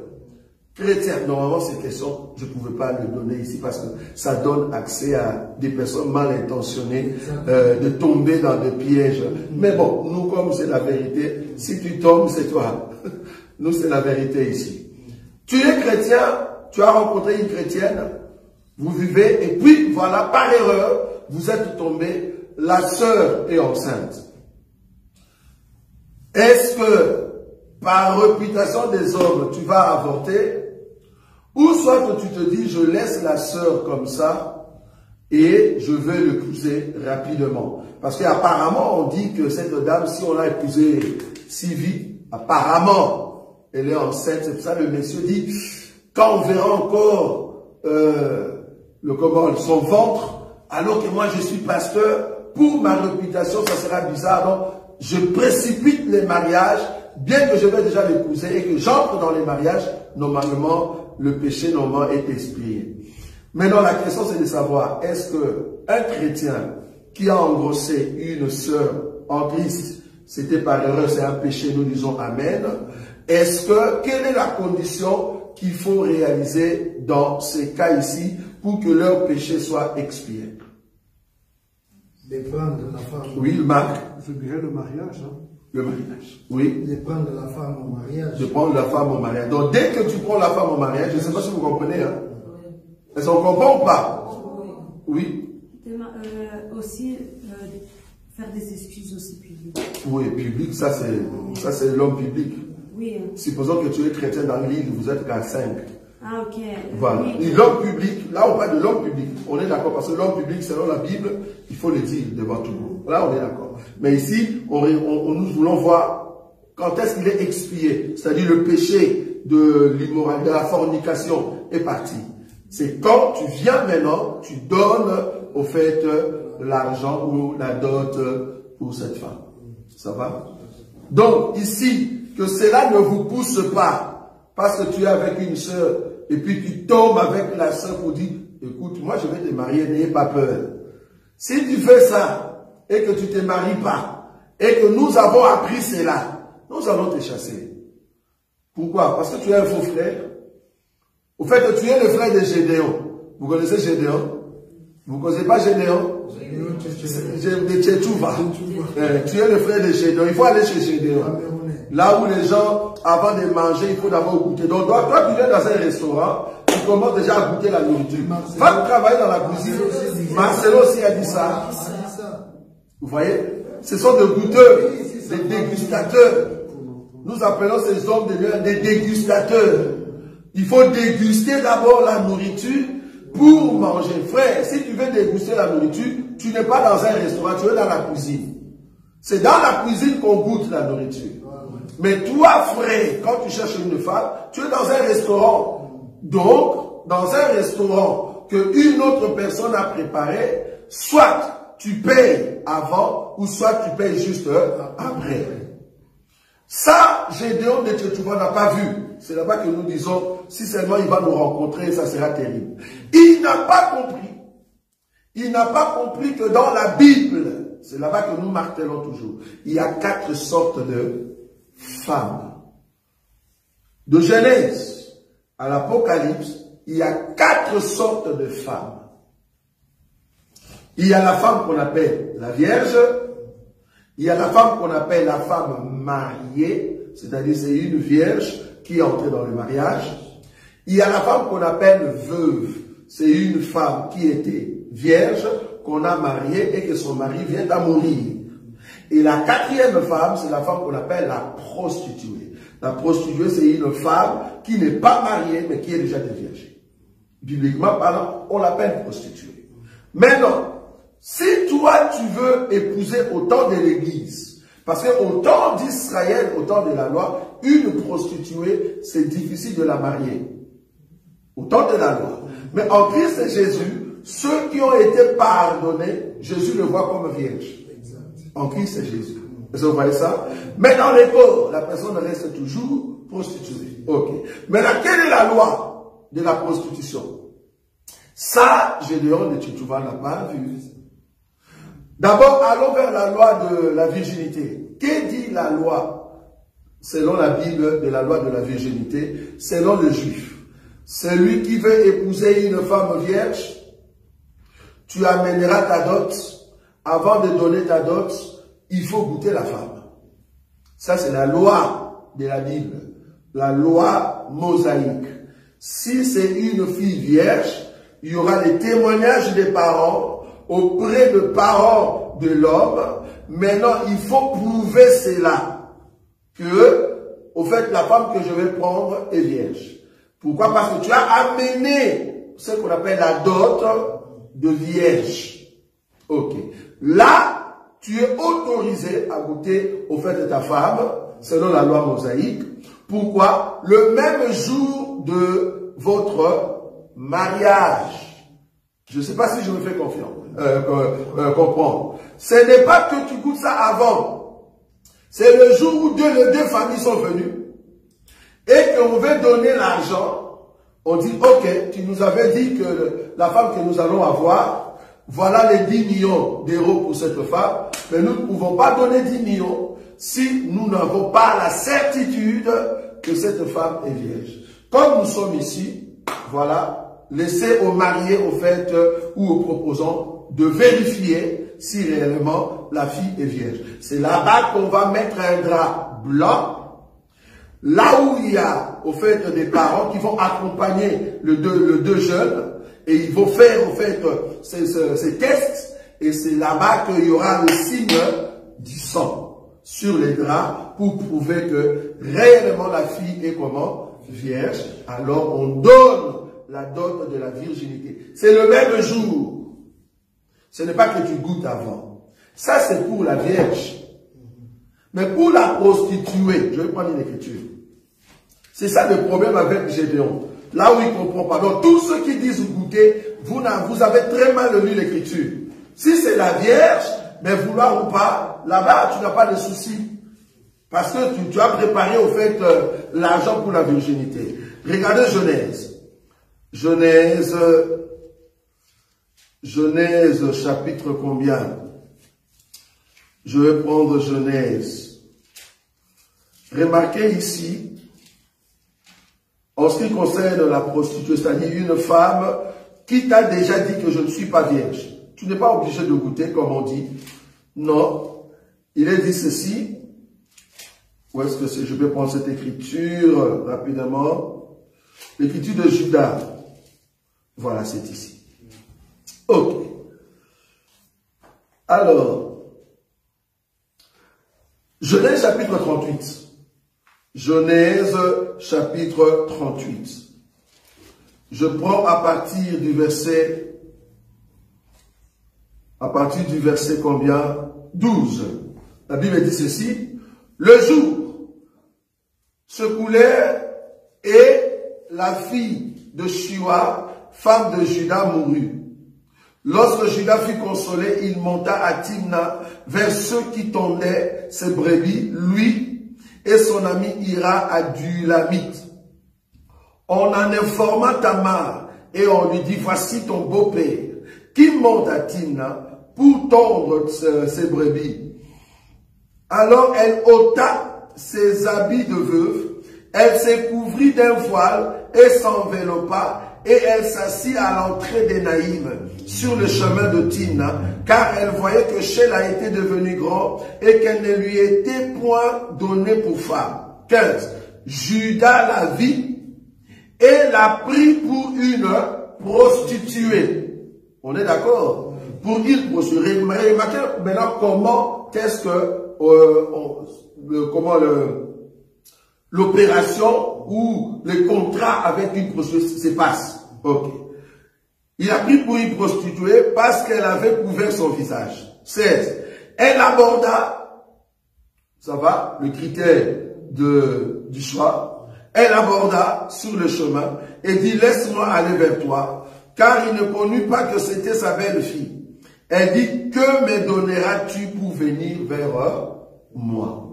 chrétiens. Normalement, ces questions, je ne pouvais pas les donner ici parce que ça donne accès à des personnes mal intentionnées de tomber dans des pièges. Mais bon, nous, comme c'est la vérité, si tu tombes, c'est toi. Nous, c'est la vérité ici. Tu es chrétien, tu as rencontré une chrétienne, vous vivez, et puis voilà, par erreur, vous êtes tombé, la sœur est enceinte. Est-ce que, par réputation des hommes, tu vas avorter? Ou soit que tu te dis, je laisse la sœur comme ça, et je vais l'épouser rapidement. Parce qu'apparemment, on dit que cette dame, si on l'a épousée si vite, apparemment, elle est enceinte. C'est pour ça que le monsieur dit, quand on verra encore son ventre, alors que moi je suis pasteur, pour ma réputation, ça sera bizarre. Donc, je précipite les mariages, bien que je vais déjà l'épouser et que j'entre dans les mariages, normalement, le péché normalement est expié. Maintenant, la question c'est de savoir, est-ce qu'un chrétien qui a engrossé une sœur en Christ, c'était par erreur, c'est un péché, nous disons Amen. Quelle est la condition qu'il faut réaliser dans ces cas ici pour que leur péché soit expié? De prendre la femme. Oui, Marc. Je dirais le mariage. Hein. Le mariage. Oui. De prendre la femme au mariage. De prendre la femme au mariage. Donc, dès que tu prends la femme au mariage, je ne sais pas si vous comprenez, hein. Est-ce qu'on comprend ou pas? Oui. Aussi, faire des excuses aussi publiques. Oui, public, ça c'est l'homme public. Oui. Supposons que tu es chrétien dans l'île, vous êtes qu'à 5. Ah, ok. Voilà. Oui. L'homme public, là on parle de l'homme public. On est d'accord, parce que l'homme public, selon la Bible, il faut le dire devant tout le monde. Là on est d'accord. Mais ici, nous voulons voir quand est-ce qu'il est expié. C'est-à-dire le péché de l'immoralité, de la fornication est parti. C'est quand tu viens maintenant, tu donnes au fait l'argent ou la dot pour cette femme. Ça va? Donc ici, que cela ne vous pousse pas, parce que tu es avec une sœur, et puis tu tombes avec la sœur pour dire, écoute, moi je vais te marier, n'ayez pas peur. Si tu fais ça, et que tu ne te maries pas, et que nous avons appris cela, nous allons te chasser. Pourquoi? Parce que tu es un faux frère. Au fait que tu es le frère de Gédéon. Vous connaissez Gédéon? Vous ne connaissez pas Gédéon? De Tchétchouva. Tu es le frère de Gédéon. Il faut aller chez Gédéon. Là où les gens, avant de manger, il faut d'abord goûter. Donc toi, tu viens dans un restaurant, tu commences déjà à goûter la nourriture. Va travailler dans la cuisine. Marcelo aussi a dit ça. Vous voyez? Ce sont des goûteurs, des dégustateurs. Nous appelons ces hommes des dégustateurs. Il faut déguster d'abord la nourriture pour manger. Frère, si tu veux déguster la nourriture, tu n'es pas dans un restaurant, tu es dans la cuisine. C'est dans la cuisine qu'on goûte la nourriture. Mais toi, frère, quand tu cherches une femme, tu es dans un restaurant. Donc, dans un restaurant qu'une autre personne a préparé, soit tu payes avant, ou soit tu payes juste après. Ça, Gédéon de Tchétchouva n'a pas vu. C'est là-bas que nous disons, si seulement il va nous rencontrer, ça sera terrible. Il n'a pas compris. Il n'a pas compris que dans la Bible, c'est là-bas que nous martelons toujours, il y a 4 sortes de femmes. De Genèse à l'Apocalypse, il y a 4 sortes de femmes. Il y a la femme qu'on appelle la Vierge. Il y a la femme qu'on appelle la femme mariée, c'est-à-dire c'est une vierge qui est entrée dans le mariage. Il y a la femme qu'on appelle veuve, c'est une femme qui était vierge, qu'on a mariée et que son mari vient à mourir. Et la 4e femme, c'est la femme qu'on appelle la prostituée. La prostituée, c'est une femme qui n'est pas mariée, mais qui est déjà déviergée. Bibliquement parlant, on l'appelle prostituée. Maintenant, si toi, tu veux épouser au temps de l'Église, parce qu'au temps d'Israël, au temps de la loi, une prostituée, c'est difficile de la marier. Au temps de la loi. Mais en Christ Jésus, ceux qui ont été pardonnés, Jésus le voit comme vierge. En Christ Jésus. Est-ce que vous voyez ça? Mais dans les corps, la personne reste toujours prostituée. Ok. Maintenant, quelle est la loi de la prostitution? Ça, Gédéon de Tchétchouva n'a pas vu. D'abord, allons vers la loi de la virginité. Qu'est dit la loi, selon la Bible, de la loi de la virginité, selon le juif? Celui qui veut épouser une femme vierge, tu amèneras ta dot. Avant de donner ta dot, il faut goûter la femme. Ça, c'est la loi de la Bible. La loi mosaïque. Si c'est une fille vierge, il y aura les témoignages des parents auprès de parents de l'homme. Maintenant, il faut prouver cela, que, au fait, la femme que je vais prendre est vierge. Pourquoi? Parce que tu as amené ce qu'on appelle la dot de vierge. Ok. Là, tu es autorisé à goûter au fait de ta femme, selon la loi mosaïque. Pourquoi? Le même jour de votre mariage. Je ne sais pas si je me fais comprendre. Ce n'est pas que tu goûtes ça avant. C'est le jour où les deux familles sont venues et qu'on veut donner l'argent. On dit, ok, tu nous avais dit que la femme que nous allons avoir, voilà les 10 millions d'euros pour cette femme, mais nous ne pouvons pas donner 10 millions si nous n'avons pas la certitude que cette femme est vierge. Comme nous sommes ici, voilà, laissez aux mariés, au fait, ou aux proposants de vérifier si réellement la fille est vierge. C'est là-bas qu'on va mettre un drap blanc, là où il y a, au fait, des parents qui vont accompagner le deux jeunes, et ils vont faire, au fait, ces tests, et c'est là-bas qu'il y aura le signe du sang sur les draps pour prouver que réellement la fille est comment? Vierge. Alors on donne la dot de la virginité. C'est le même jour. Ce n'est pas que tu goûtes avant. Ça, c'est pour la vierge. Mais pour la prostituée, je vais prendre une écriture. C'est ça le problème avec Gédéon. Là où il ne comprend pas. Donc, tous ceux qui disent goûter, vous avez très mal lu l'écriture. Si c'est la vierge, mais vouloir ou pas, là-bas, tu n'as pas de souci. Parce que tu as préparé, au fait, l'argent pour la virginité. Regardez Genèse. Genèse, chapitre combien? Je vais prendre Genèse. Remarquez ici, en ce qui concerne la prostituée, c'est-à-dire une femme qui t'a déjà dit que je ne suis pas vierge. Tu n'es pas obligé de goûter, comme on dit. Non. Il est dit ceci. Où est-ce que c'est? Je vais prendre cette écriture rapidement. L'écriture de Judas. Voilà, c'est ici. Ok. Alors, Genèse chapitre 38. Genèse chapitre 38. Je prends à partir du verset combien? 12. La Bible dit ceci. Le jour se coulait et la fille de Shua, femme de Judas, mourut. Lorsque Judas fut consolé, il monta à Timna vers ceux qui tondaient ses brebis, lui et son ami Ira à Dulamite. On en informa Tamar et on lui dit, voici ton beau-père qui monte à Timna pour tondre ses brebis. Alors elle ôta ses habits de veuve, elle se couvrit d'un voile et s'enveloppa, et elle s'assit à l'entrée d'Énaïm, sur le chemin de Timna, car elle voyait que Sheila était devenu grand et qu'elle ne lui était point donnée pour femme. 15. Judas la vit et l'a pris pour une prostituée. On est d'accord? Pour une prostituée. Remarquez maintenant comment qu'est-ce que l'opération ou le contrat avec une prostituée se passe. Ok. Il a pris pour une prostituée parce qu'elle avait couvert son visage. 16. Elle aborda, ça va, le critère du choix, elle aborda sur le chemin et dit, laisse-moi aller vers toi, car il ne connut pas que c'était sa belle-fille. Elle dit, que me donneras-tu pour venir vers moi?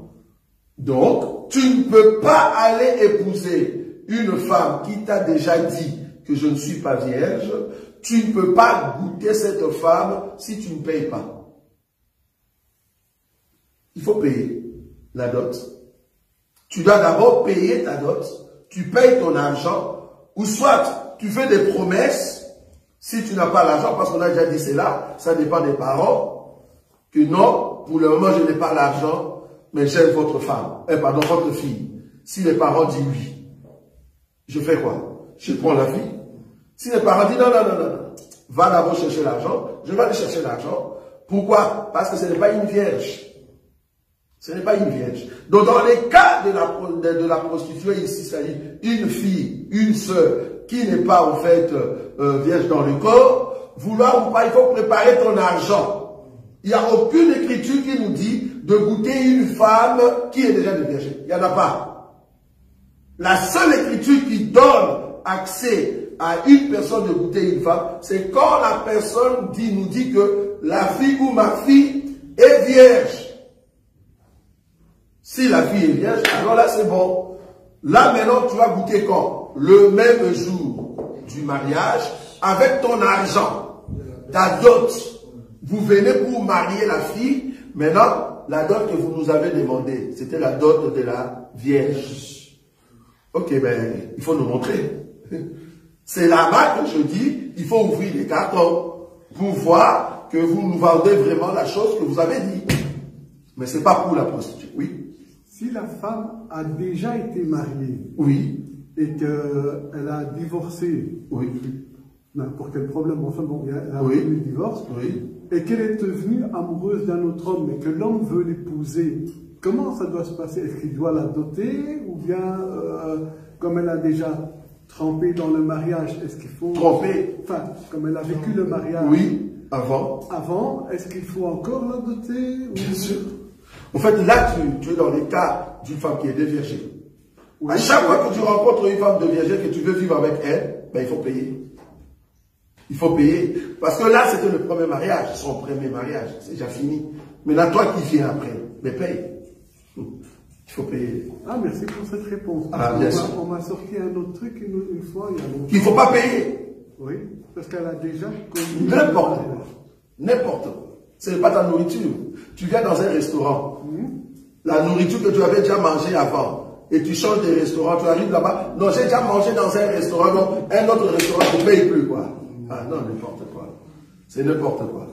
Donc, tu ne peux pas aller épouser une femme qui t'a déjà dit que je ne suis pas vierge. Tu ne peux pas goûter cette femme si tu ne payes pas. Il faut payer la dot. Tu dois d'abord payer ta dot. Tu payes ton argent. Ou soit, tu fais des promesses. Si tu n'as pas l'argent, parce qu'on a déjà dit cela, ça dépend des parents, que non, pour le moment je n'ai pas l'argent, mais j'aime votre femme, votre fille. Si les parents disent oui, je fais quoi? je prends la fille. Si les parents disent non, va d'abord chercher l'argent, je vais aller chercher l'argent. Pourquoi? Parce que ce n'est pas une vierge. Ce n'est pas une vierge. Donc dans les cas de la prostituée ici, c'est-à-dire une fille, une sœur qui n'est pas en fait vierge dans le corps, vouloir ou pas, il faut préparer ton argent. Il n'y a aucune écriture qui nous dit de goûter une femme qui est déjà vierge. Il n'y en a pas. La seule écriture qui donne accès à une personne de goûter une femme, c'est quand la personne nous dit que la fille ou ma fille est vierge. Si la fille est vierge, alors là c'est bon. Là maintenant tu vas goûter quand? Le même jour du mariage, avec ton argent, ta dot. Vous venez pour marier la fille. Maintenant, la dot que vous nous avez demandé, c'était la dot de la vierge. Ok, ben, il faut nous montrer. C'est là-bas que je dis, il faut ouvrir les cartons pour voir que vous nous vendez vraiment la chose que vous avez dit. Mais ce n'est pas pour la prostituée, oui. Si la femme a déjà été mariée, oui, et qu'elle a divorcé, oui, n'importe quel problème, enfin bon, elle a oui, eu le divorce, oui, et qu'elle est devenue amoureuse d'un autre homme, et que l'homme veut l'épouser, comment ça doit se passer? Est-ce qu'il doit la doter, ou bien, comme elle a déjà trempé dans le mariage, est-ce qu'il faut... Trempé? Enfin, comme elle a vécu le mariage... Oui, avant. Avant, est-ce qu'il faut encore la doter? Bien sûr. En fait, là, tu es dans les cas d'une femme qui est déviergée. Oui. À chaque fois que tu rencontres une femme déviergée, que tu veux vivre avec elle, ben, il faut payer. Il faut payer. Parce que là, c'était le premier mariage, son premier mariage. C'est déjà fini. Maintenant, toi qui viens après, mais paye. Il faut payer. Ah, merci pour cette réponse. Ah, bien sûr. On m'a sorti un autre truc une fois. Il ne faut pas payer. Oui, parce qu'elle a déjà... N'importe quoi. N'importe quoi. Ce n'est pas ta nourriture. Tu viens dans un restaurant. La nourriture que tu avais déjà mangée avant. Et tu changes de restaurant. Tu arrives là-bas. Non, j'ai déjà mangé dans un restaurant. Donc, un autre restaurant, tu ne payes plus, quoi. Ah non, n'importe quoi. C'est n'importe quoi.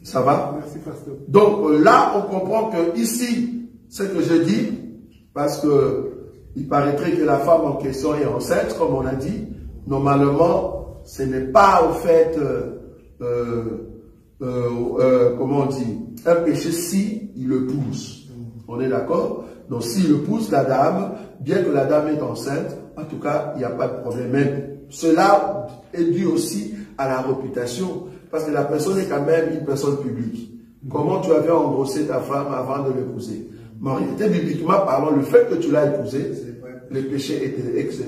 Ça va? Merci, pasteur. Donc, là, on comprend que ici, ce que je dis, parce que il paraîtrait que la femme en question est enceinte, comme on a dit. Normalement, ce n'est pas, au fait... comment on dit, un péché si il le pousse. On est d'accord? Donc s'il le pousse, la dame, bien que la dame est enceinte, en tout cas, il n'y a pas de problème. Mais cela est dû aussi à la réputation, parce que la personne est quand même une personne publique. Comment tu avais engrossé ta femme avant de l'épouser? Mais en réalité, bibliquement parlant, le fait que tu l'as épousée, le péché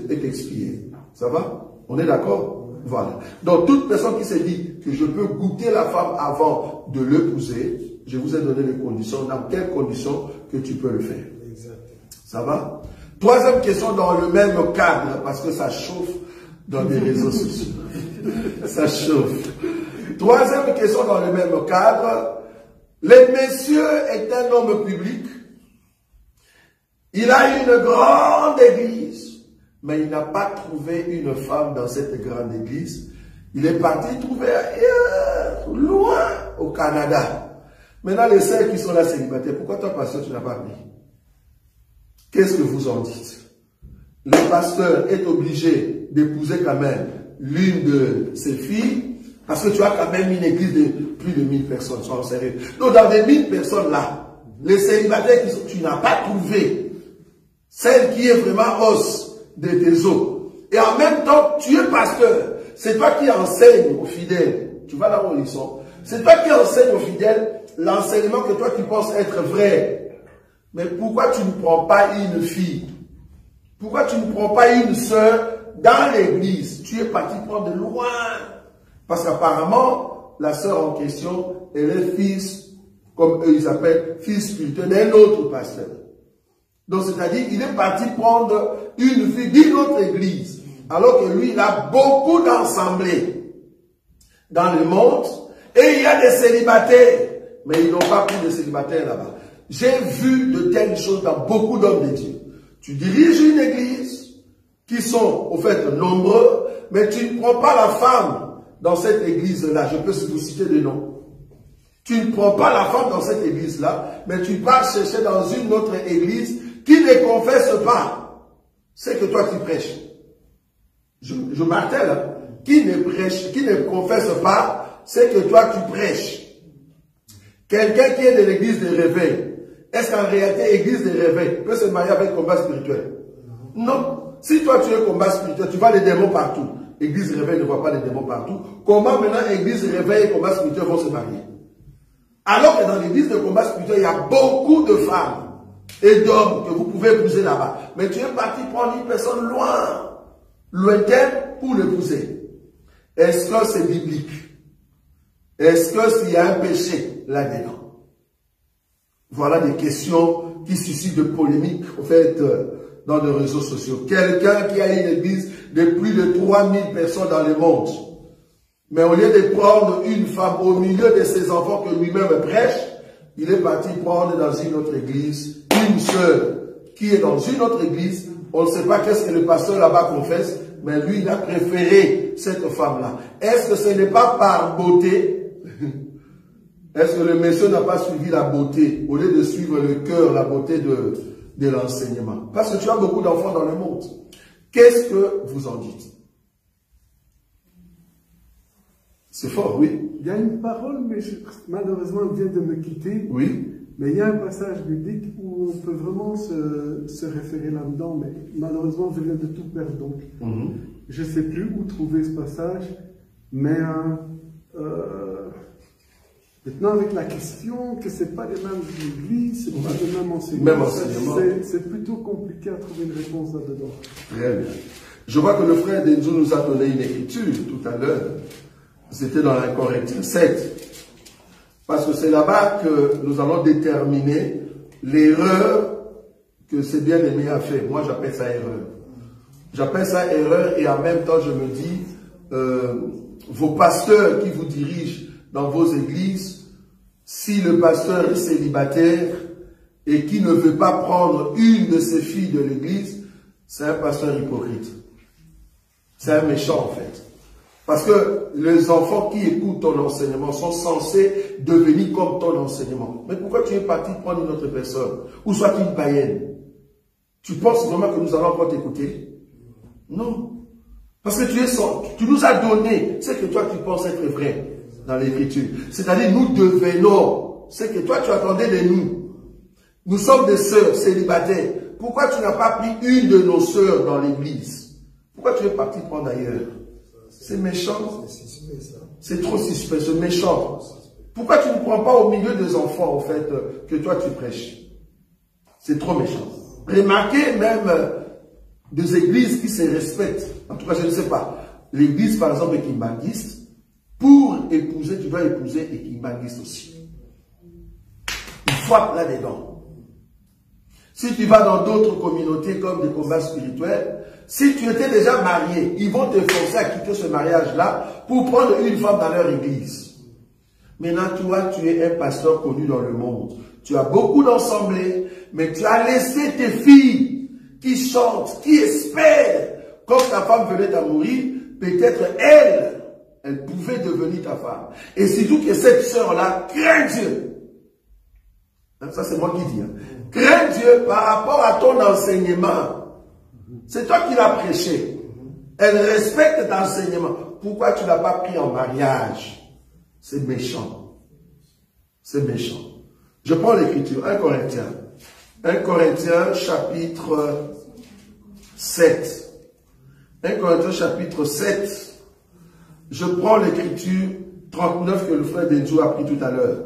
est expié. Ça va? On est d'accord? Voilà. Donc, toute personne qui s'est dit que je peux goûter la femme avant de l'épouser, je vous ai donné les conditions, dans quelles conditions que tu peux le faire. Exactement. Ça va? Troisième question dans le même cadre, parce que ça chauffe dans les réseaux sociaux. Ça chauffe. Troisième question dans le même cadre. Le monsieur est un homme public. Il a une grande église. Mais il n'a pas trouvé une femme dans cette grande église. Il est parti trouver ailleurs, loin, au Canada. Maintenant, les sœurs qui sont là célibataires, pourquoi toi, pasteur, tu n'as pas pris? Qu'est-ce que vous en dites? Le pasteur est obligé d'épouser quand même l'une de ses filles, parce que tu as quand même une église de plus de 1000 personnes, sois sérieux. Donc, dans les 1000 personnes là, les célibataires, tu n'as pas trouvé celle qui est vraiment os de tes os. Et en même temps, tu es pasteur. C'est toi qui enseigne aux fidèles. Tu vas là où ils sont. C'est toi qui enseigne aux fidèles l'enseignement que toi tu penses être vrai. Mais pourquoi tu ne prends pas une fille? Pourquoi tu ne prends pas une sœur dans l'église? Tu es parti prendre de loin. Parce qu'apparemment, la sœur en question, elle est fils, comme eux ils appellent, fils spirituel d'un autre pasteur. Donc, c'est-à-dire, il est parti prendre une fille d'une autre église, alors que lui, il a beaucoup d'assemblées dans le monde, et il y a des célibataires, mais ils n'ont pas pris de célibataires là-bas. J'ai vu de telles choses dans beaucoup d'hommes de Dieu. Tu diriges une église, qui sont, au fait, nombreux, mais tu ne prends pas la femme dans cette église-là. Je peux vous citer des noms. Tu ne prends pas la femme dans cette église-là, mais tu pars chercher dans une autre église qui ne confesse pas ce que toi tu prêches. je martèle, hein, qui ne confesse pas, c'est que toi tu prêches. Quelqu'un qui est de l'église de réveil, est-ce qu'en réalité, église de réveil peut se marier avec combat spirituel? Non. Si toi tu es combat spirituel, tu vois les démons partout. Église de réveil ne voit pas les démons partout. Comment maintenant église de réveil et combat spirituel vont se marier? Alors que dans l'église de combat spirituel, il y a beaucoup de femmes et d'hommes que vous pouvez épouser là-bas. Mais tu es parti prendre une personne lointaine pour l'épouser. Est-ce que c'est biblique? Est-ce qu'il y a un péché là-dedans? Voilà des questions qui suscitent de polémiques, en fait, dans les réseaux sociaux. Quelqu'un qui a une église de plus de 3000 personnes dans le monde, mais au lieu de prendre une femme au milieu de ses enfants que lui-même prêche, il est parti prendre dans une autre église une sœur qui est dans une autre église. On ne sait pas qu'est-ce que le pasteur là-bas confesse, mais lui, il a préféré cette femme-là. Est-ce que ce n'est pas par beauté? Est-ce que le monsieur n'a pas suivi la beauté au lieu de suivre le cœur, la beauté de l'enseignement? Parce que tu as beaucoup d'enfants dans le monde. Qu'est-ce que vous en dites? C'est fort, oui. Il y a une parole, mais malheureusement, elle vient de me quitter. Oui. Mais il y a un passage biblique où on peut vraiment se référer là-dedans, mais malheureusement, je viens de tout perdre. Donc, je ne sais plus où trouver ce passage, mais maintenant, avec la question que ce n'est pas les mêmes églises, ce n'est pas le même enseignement, c'est plutôt compliqué à trouver une réponse là-dedans. Très bien. Je vois que le frère Denzo nous a donné une écriture tout à l'heure. C'était dans 1 Corinthiens 7. Parce que c'est là-bas que nous allons déterminer l'erreur que ce bien-aimé a fait. Moi, j'appelle ça erreur. J'appelle ça erreur et en même temps, je me dis, vos pasteurs qui vous dirigent dans vos églises, si le pasteur est célibataire et qui ne veut pas prendre une de ses filles de l'église, c'est un pasteur hypocrite. C'est un méchant en fait. Parce que les enfants qui écoutent ton enseignement sont censés devenir comme ton enseignement. Mais pourquoi tu es parti prendre une autre personne? Ou soit une païenne? Tu penses vraiment que nous allons encore t'écouter? Non. Parce que tu nous as donné ce que toi tu penses être vrai dans l'écriture. C'est-à-dire nous devenons ce que toi tu attendais de nous. Nous sommes des sœurs célibataires. Pourquoi tu n'as pas pris une de nos sœurs dans l'église? Pourquoi tu es parti prendre ailleurs? C'est méchant. C'est trop suspect, c'est méchant. Pourquoi tu ne prends pas au milieu des enfants, en fait, que toi tu prêches? C'est trop méchant. Remarquez même des églises qui se respectent. En tout cas, je ne sais pas. L'église, par exemple, kimbanguiste, pour épouser, tu dois épouser et kimbanguiste aussi. Il frappe là-dedans. Si tu vas dans d'autres communautés comme des combats spirituels, si tu étais déjà marié, ils vont te forcer à quitter ce mariage-là pour prendre une femme dans leur église. Maintenant, toi, tu es un pasteur connu dans le monde. Tu as beaucoup d'assemblées, mais tu as laissé tes filles qui chantent, qui espèrent. Quand ta femme venait à mourir, peut-être elle pouvait devenir ta femme. Et surtout que cette sœur-là craint Dieu. Ça, c'est moi qui dis. Crains Dieu par rapport à ton enseignement. C'est toi qui l'as prêché. Elle respecte ton enseignement. Pourquoi tu ne l'as pas pris en mariage? C'est méchant. C'est méchant. Je prends l'écriture. 1 Corinthiens. 1 Corinthiens chapitre 7. 1 Corinthiens chapitre 7. Je prends l'écriture 39 que le frère Denzo a pris tout à l'heure.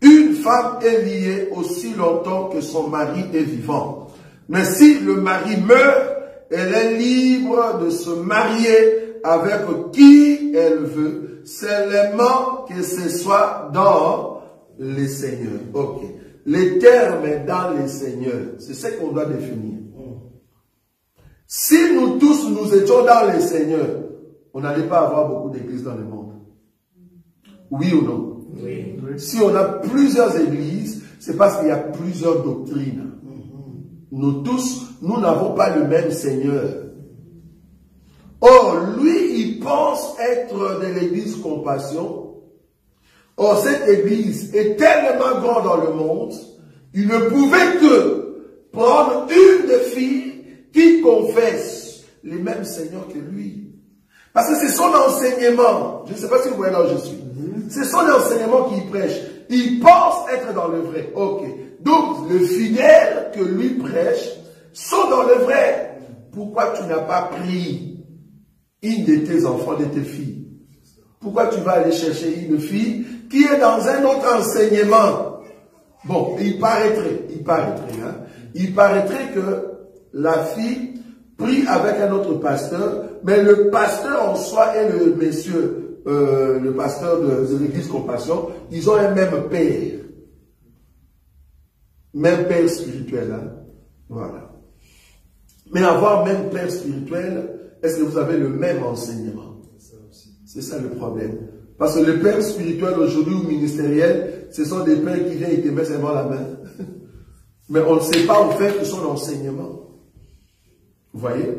Une femme est liée aussi longtemps que son mari est vivant. Mais si le mari meurt, elle est libre de se marier avec qui elle veut, seulement que ce soit dans les seigneurs. Ok. Les termes dans les seigneurs, c'est ce qu'on doit définir. Si nous tous nous étions dans les seigneurs, on n'allait pas avoir beaucoup d'églises dans le monde. Oui ou non? Oui. Si on a plusieurs églises, c'est parce qu'il y a plusieurs doctrines. Nous tous, nous n'avons pas le même Seigneur. Or, lui, il pense être de l'église Compassion. Or, cette église est tellement grande dans le monde, il ne pouvait que prendre une des filles qui confesse les mêmes seigneurs que lui. Parce que c'est son enseignement. Je ne sais pas si vous voyez là où je suis. C'est son enseignement qu'il prêche. Il pense être dans le vrai. Ok. Donc, le fidèle que lui prêche sont dans le vrai. Pourquoi tu n'as pas pris une de tes enfants, de tes filles? Pourquoi tu vas aller chercher une fille qui est dans un autre enseignement? Bon, il paraîtrait que la fille prie avec un autre pasteur, mais le pasteur en soi et le monsieur, le pasteur de l'église Compassion, ils ont un même père. Même père spirituel, hein? Voilà. Mais avoir même père spirituel, est-ce que vous avez le même enseignement? C'est ça le problème. Parce que le père spirituel aujourd'hui ou ministériel, ce sont des pères qui viennent et te mettent seulement la main. Mais on ne sait pas au fait que son enseignement. Vous voyez?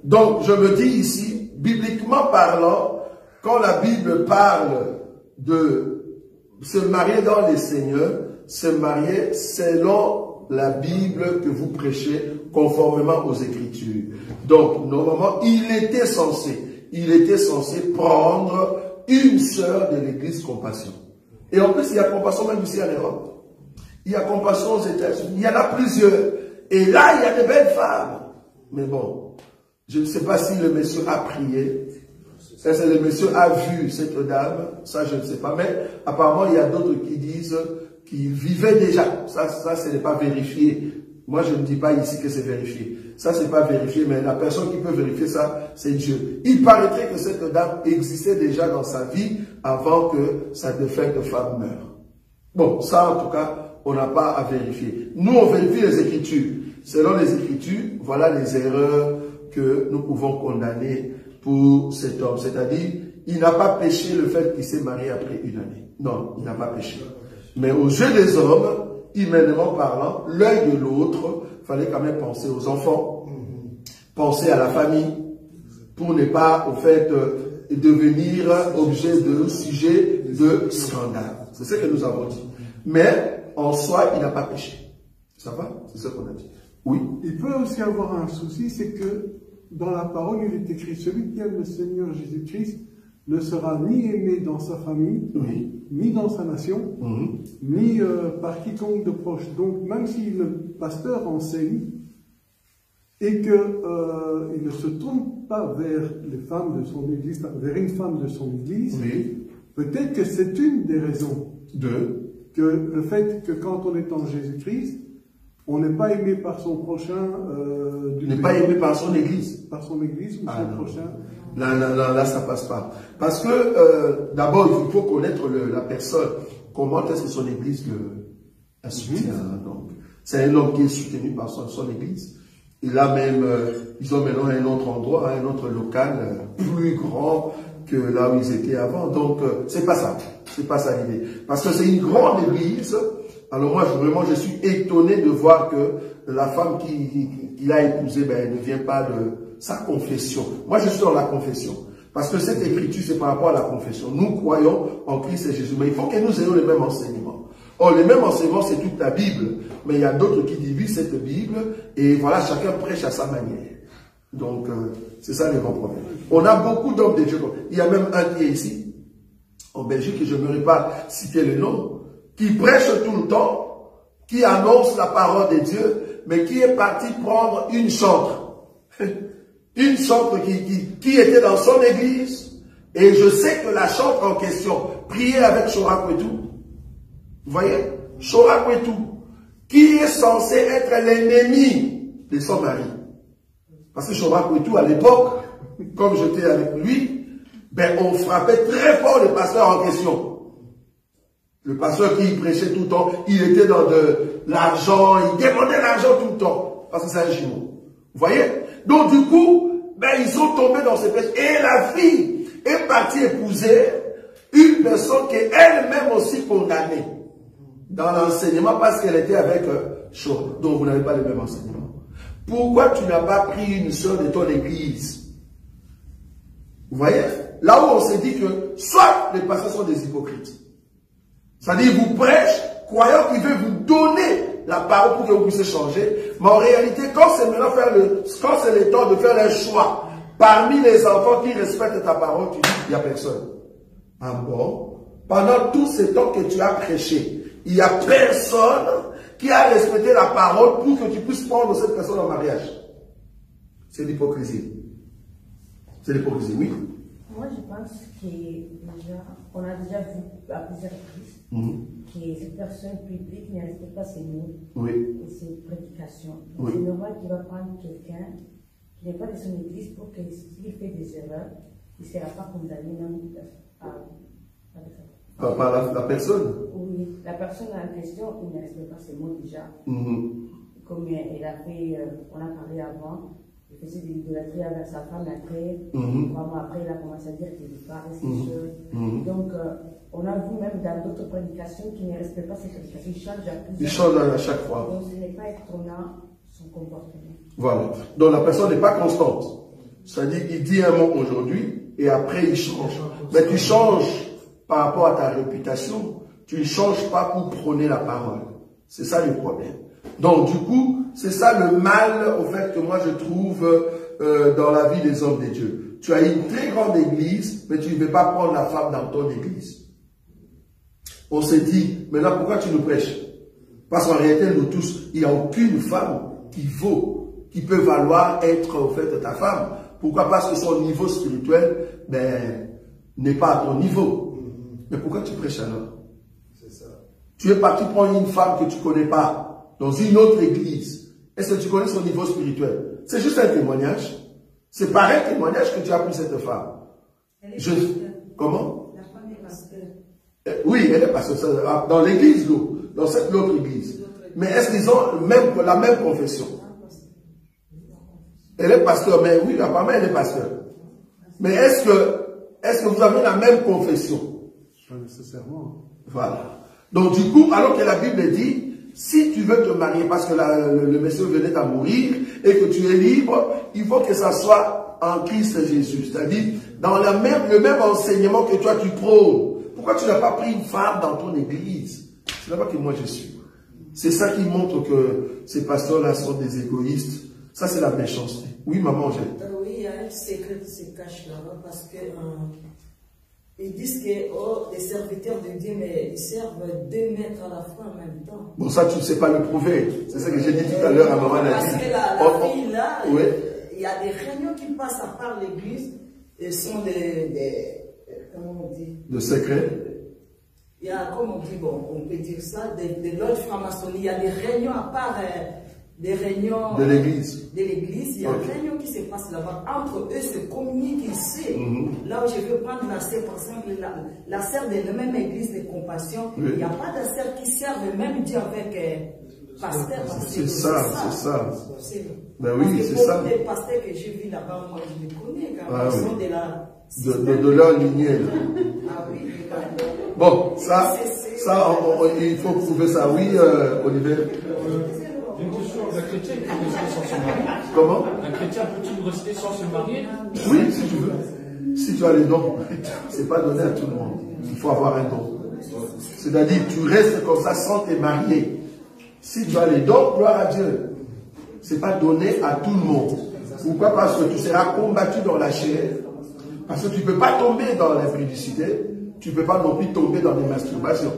Donc, je me dis ici, bibliquement parlant, quand la Bible parle de se marier dans les seigneurs, se marier selon la Bible que vous prêchez, conformément aux Écritures. Donc, normalement, il était censé prendre une sœur de l'église Compassion. Et en plus, il y a Compassion même ici en Europe. Il y a Compassion aux États-Unis. Il y en a plusieurs. Et là, il y a de belles femmes. Mais bon, je ne sais pas si le monsieur a prié. Est-ce que le monsieur a vu cette dame? Ça, je ne sais pas. Mais apparemment, il y a d'autres qui disent qu'il vivait déjà. Ça, ce n'est pas vérifié. Moi, je ne dis pas ici que c'est vérifié. Ça, c'est pas vérifié, mais la personne qui peut vérifier ça, c'est Dieu. Il paraîtrait que cette dame existait déjà dans sa vie avant que sa défunte femme meure. Bon, ça, en tout cas, on n'a pas à vérifier. Nous, on vérifie les Écritures. Selon les Écritures, voilà les erreurs que nous pouvons condamner pour cet homme. C'est-à-dire, il n'a pas péché le fait qu'il s'est marié après une année. Non, il n'a pas péché. Mais aux yeux des hommes, humainement parlant, l'œil de l'autre, il fallait quand même penser aux enfants, penser à la famille, pour ne pas, au fait, devenir objet de sujet de scandale. C'est ce que nous avons dit. Mais, en soi, il n'a pas péché. Ça va? C'est ce qu'on a dit. Oui. Il peut aussi avoir un souci, c'est que dans la parole, il est écrit, celui qui aime le Seigneur Jésus-Christ ne sera ni aimé dans sa famille, ni dans sa nation, ni par quiconque de proche. Donc, même si le pasteur enseigne et qu'il ne se tourne pas vers les femmes de son église, vers une femme de son église, peut-être que c'est une des raisons que le fait que quand on est en Jésus-Christ, on n'est pas aimé par son prochain. N'est pas aimé par son église. Par son église ou son prochain. Là, ça passe pas. Parce que, d'abord, il faut connaître la personne. Comment est-ce que son église la soutient. Donc, c'est un homme qui est soutenu par son église. Et là même, ils ont maintenant un autre endroit, un autre local plus grand que là où ils étaient avant. Donc, c'est pas ça. C'est pas ça l'idée. Parce que c'est une grande église. Alors moi, vraiment, je suis étonné de voir que la femme qu'il a épousée, elle ne vient pas de sa confession. Moi, je suis dans la confession. Parce que cette écriture, c'est par rapport à la confession. Nous croyons en Christ et Jésus. Mais il faut que nous ayons le même enseignement. Or, le même enseignement, c'est toute la Bible. Mais il y a d'autres qui divisent cette Bible. Et voilà, chacun prêche à sa manière. Donc, c'est ça le grand problème. On a beaucoup d'hommes de Dieu. Il y a même un qui est ici, en Belgique, et je ne vais pas citer le nom, qui prêche tout le temps, qui annonce la parole de Dieu, mais qui est parti prendre une chantre. Une chantre qui était dans son église. Et je sais que la chantre en question priait avec Chora Kwetu. Vous voyez? Chora Kwetu, qui est censé être l'ennemi de son mari. Parce que Chora Kwetu, à l'époque, comme j'étais avec lui, on frappait très fort le pasteur en question. Le pasteur qui prêchait tout le temps, il était dans de l'argent, il demandait l'argent tout le temps. Parce que c'est un jumeau. Vous voyez? Donc du coup, ils sont tombés dans ces péchés. Et la fille est partie épouser une personne qui est elle-même aussi condamnée dans l'enseignement parce qu'elle était avec Chora. Donc vous n'avez pas le même enseignement. Pourquoi tu n'as pas pris une sœur de ton église? Vous voyez? Là où on s'est dit que soit les pasteurs sont des hypocrites. C'est-à-dire, vous prêchez, croyant qu'il veut vous donner la parole pour que vous puissiez changer. Mais en réalité, quand c'est maintenant quand c'est le temps de faire un choix Parmi les enfants qui respectent ta parole, tu dis, il n'y a personne. Ah bon? Pendant tout ce temps que tu as prêché, il n'y a personne qui a respecté la parole pour que tu puisses prendre cette personne en mariage. C'est l'hypocrisie. C'est l'hypocrisie, oui. Moi, je pense qu'on a déjà vu à plusieurs reprises que cette personne publique ne respecte pas ses mots et ses prédications. C'est normal qu'il va prendre quelqu'un qui n'est pas de son église pour que s'il fait des erreurs, il ne sera pas condamné même par la personne. Oui, la personne en question, il ne respecte pas ses mots déjà. Comme elle a fait, on a parlé avant. Il faisait de l'idolâtrie avec sa femme, après, 3 mois après, il a commencé à dire qu'il ne veut pas rester seul. Donc, on a vu même dans d'autres prédications qu'il ne respecte pas ses prédications. Il change à plusieurs. Il change à chaque fois. Donc, ce n'est pas étonnant son comportement. Voilà. Donc, la personne n'est pas constante. C'est-à-dire qu'il dit un mot aujourd'hui et après il change. Mais tu changes par rapport à ta réputation. Tu ne changes pas pour prôner la parole. C'est ça le problème. Donc, du coup, c'est ça le mal, au fait, que moi je trouve dans la vie des hommes de Dieu. Tu as une très grande église, mais tu ne veux pas prendre la femme dans ton église. On s'est dit, maintenant pourquoi tu nous prêches? Parce qu'en réalité, nous tous, il n'y a aucune femme qui peut valoir être, au fait, ta femme. Pourquoi? Parce que son niveau spirituel, n'est pas à ton niveau. Mais pourquoi tu prêches alors? C'est ça. Tu es parti prendre une femme que tu ne connais pas dans une autre église. Est-ce que tu connais son niveau spirituel? C'est juste un témoignage. C'est par un témoignage que tu as pris cette femme. Comment? La femme est pasteur. Oui, elle est pasteur. Dans l'église, dans cette autre église. Mais est-ce qu'ils ont la même confession? Elle est pasteur, mais oui, apparemment elle est pasteur. Mais est-ce que vous avez la même confession? Pas nécessairement. Voilà. Donc du coup, alors que la Bible dit, si tu veux te marier parce que le Messie venait à mourir et que tu es libre, il faut que ça soit en Christ Jésus. C'est-à-dire dans le même enseignement que toi tu prônes. Pourquoi tu n'as pas pris une femme dans ton église? C'est là-bas que moi je suis. C'est ça qui montre que ces pasteurs-là sont des égoïstes. Ça c'est la méchanceté. Oui maman, j'ai... Oui, il y a un secret qui se cache là-bas parce que... ils disent que les serviteurs de Dieu, mais ils servent 2 mètres à la fois en même temps. Bon, ça, tu ne sais pas le prouver. C'est ça que j'ai dit tout à l'heure à maman. Parce que la fille, là, il y a des réunions qui passent à part l'église et sont comment on dit? De secret. Il y a, comme on dit, bon, on peut dire ça, de l'ordre franc-maçonnique. Il y a des réunions à part des réunions de l'église. Il y a des réunions qui se passent là-bas. Entre eux, se communiquent ici. Là où je veux prendre la sœur, par exemple, la sœur de la même église de compassion, il n'y a pas de sœur qui servent le même Dieu avec pasteur. C'est ça, c'est ça. Ben oui, c'est ça. Les pasteurs que j'ai vus là-bas, moi je les connais quand ils sont de leur lignée. Ah oui. Bon, ça il faut prouver ça. Oui, Olivier. Une question, un chrétien peut rester sans se marier? Comment? Un chrétien peut-il rester sans se marier? Oui, si tu veux. Si tu as les dons, c'est pas donné à tout le monde. Il faut avoir un don. C'est-à-dire, tu restes comme ça sans te marier. Si tu as les dons, gloire à Dieu. C'est pas donné à tout le monde. Pourquoi? Parce que tu seras combattu dans la chair. Parce que tu ne peux pas tomber dans l'impudicité. Tu ne peux pas non plus tomber dans les masturbations.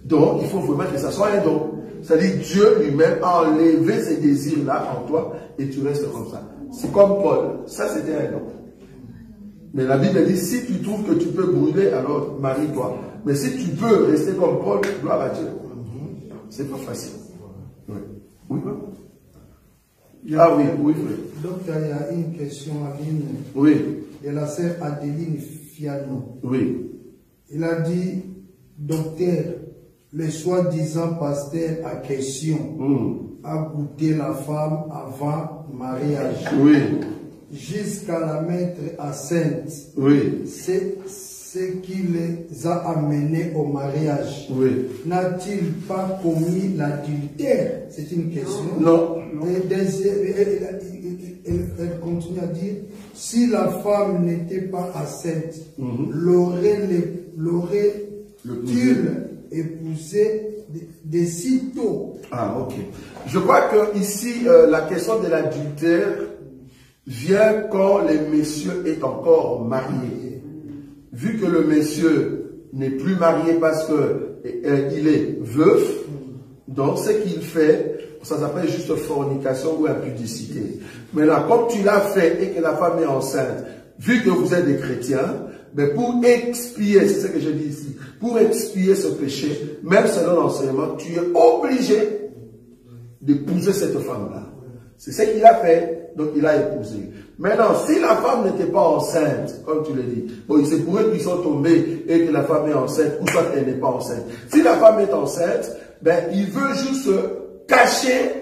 Donc, il faut vraiment que ça soit un don. C'est-à-dire Dieu lui-même a enlevé ces désirs-là en toi et tu restes comme ça. C'est comme Paul. Ça, c'était un don. Mais la Bible dit, si tu trouves que tu peux brûler, alors marie-toi. Mais si tu peux rester comme Paul, gloire à Dieu. C'est pas facile. Oui. Oui. Ah oui, oui, oui. Donc, il y a une question à ligne de la sœur Adeline Fiano. Oui. Il a dit, docteur, le soi-disant pasteur à question a goûté la femme avant mariage. Oui. Jusqu'à la mettre enceinte. Oui. C'est ce qui les a amenés au mariage. Oui. N'a-t-il pas commis l'adultère? C'est une question. Non. Elle continue à dire, si la femme n'était pas enceinte, l'aurait-il épousé de sitôt? Ah, ok. Je crois que ici, la question de l'adultère, vient quand le monsieur est encore marié. Vu que le monsieur n'est plus marié parce qu'il est veuf, donc ce qu'il fait, ça s'appelle juste fornication ou impudicité. Mais là, comme tu l'as fait et que la femme est enceinte, vu que vous êtes des chrétiens, mais pour expier, c'est ce que je dis ici, pour expier ce péché, même selon l'enseignement, tu es obligé d'épouser cette femme-là. C'est ce qu'il a fait, donc il a épousé. Maintenant, si la femme n'était pas enceinte, comme tu le dis, bon, c'est pour eux qu'ils sont tombés et que la femme est enceinte, ou soit elle n'est pas enceinte. Si la femme est enceinte, ben, il veut juste cacher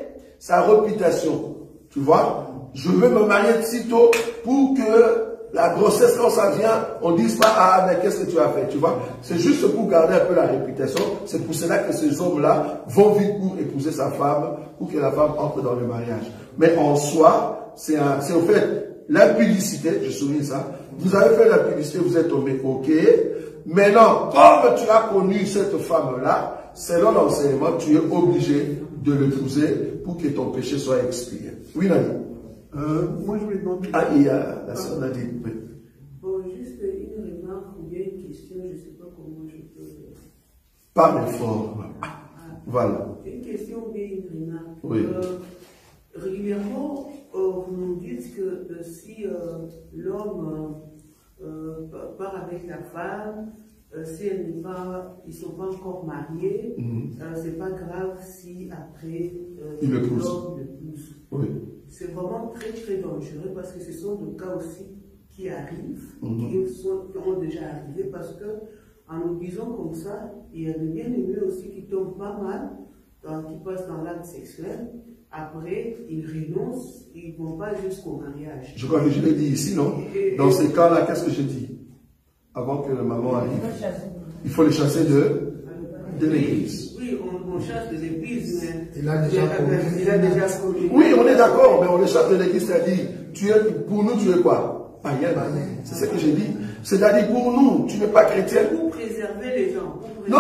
sa réputation. Tu vois? Je veux me marier si tôt pour que la grossesse, quand ça vient, on ne dise pas, ah, mais qu'est-ce que tu as fait? Tu vois? C'est juste pour garder un peu la réputation. C'est pour cela que ces hommes-là vont vite pour épouser sa femme, pour que la femme entre dans le mariage. Mais en soi, c'est au fait l'impudicité, je souligne ça. Vous avez fait l'impudicité, vous êtes tombé, ok. Maintenant, comme tu as connu cette femme-là, selon l'enseignement, tu es obligé de l'épouser pour que ton péché soit expié. Oui, Nani? Moi, je voulais demander... Ah, il y a la sœur Nadi. Oui. Bon, juste une remarque ou bien une question, je ne sais pas comment je peux... Parle fort. Voilà. Une question ou bien une remarque. Oui. Régulièrement, vous nous dites que si l'homme part avec la femme, si ils ne sont pas encore mariés, c'est pas grave si après il l'épouse. l'homme l'épouse. Oui. C'est vraiment très très dangereux parce que ce sont des cas aussi qui arrivent, qui ont déjà arrivé parce que en nous disant comme ça, il y a des bien-aimés aussi qui tombent pas mal, qui passent dans l'acte sexuel. Après, ils renoncent, ils ne vont pas jusqu'au mariage. Je crois que je l'ai dit ici, non? Dans ces cas-là, qu'est-ce que je dis? Avant que la maman arrive, il faut les chasser de l'église. Oui, on chasse de l'église, mais il a déjà commis. Oui, on est d'accord, mais on les chasse de l'église, c'est-à-dire, pour nous, tu es quoi? Païen. C'est ce que j'ai dit. C'est-à-dire, pour nous, tu n'es pas chrétien. Pour préserver les gens. Non.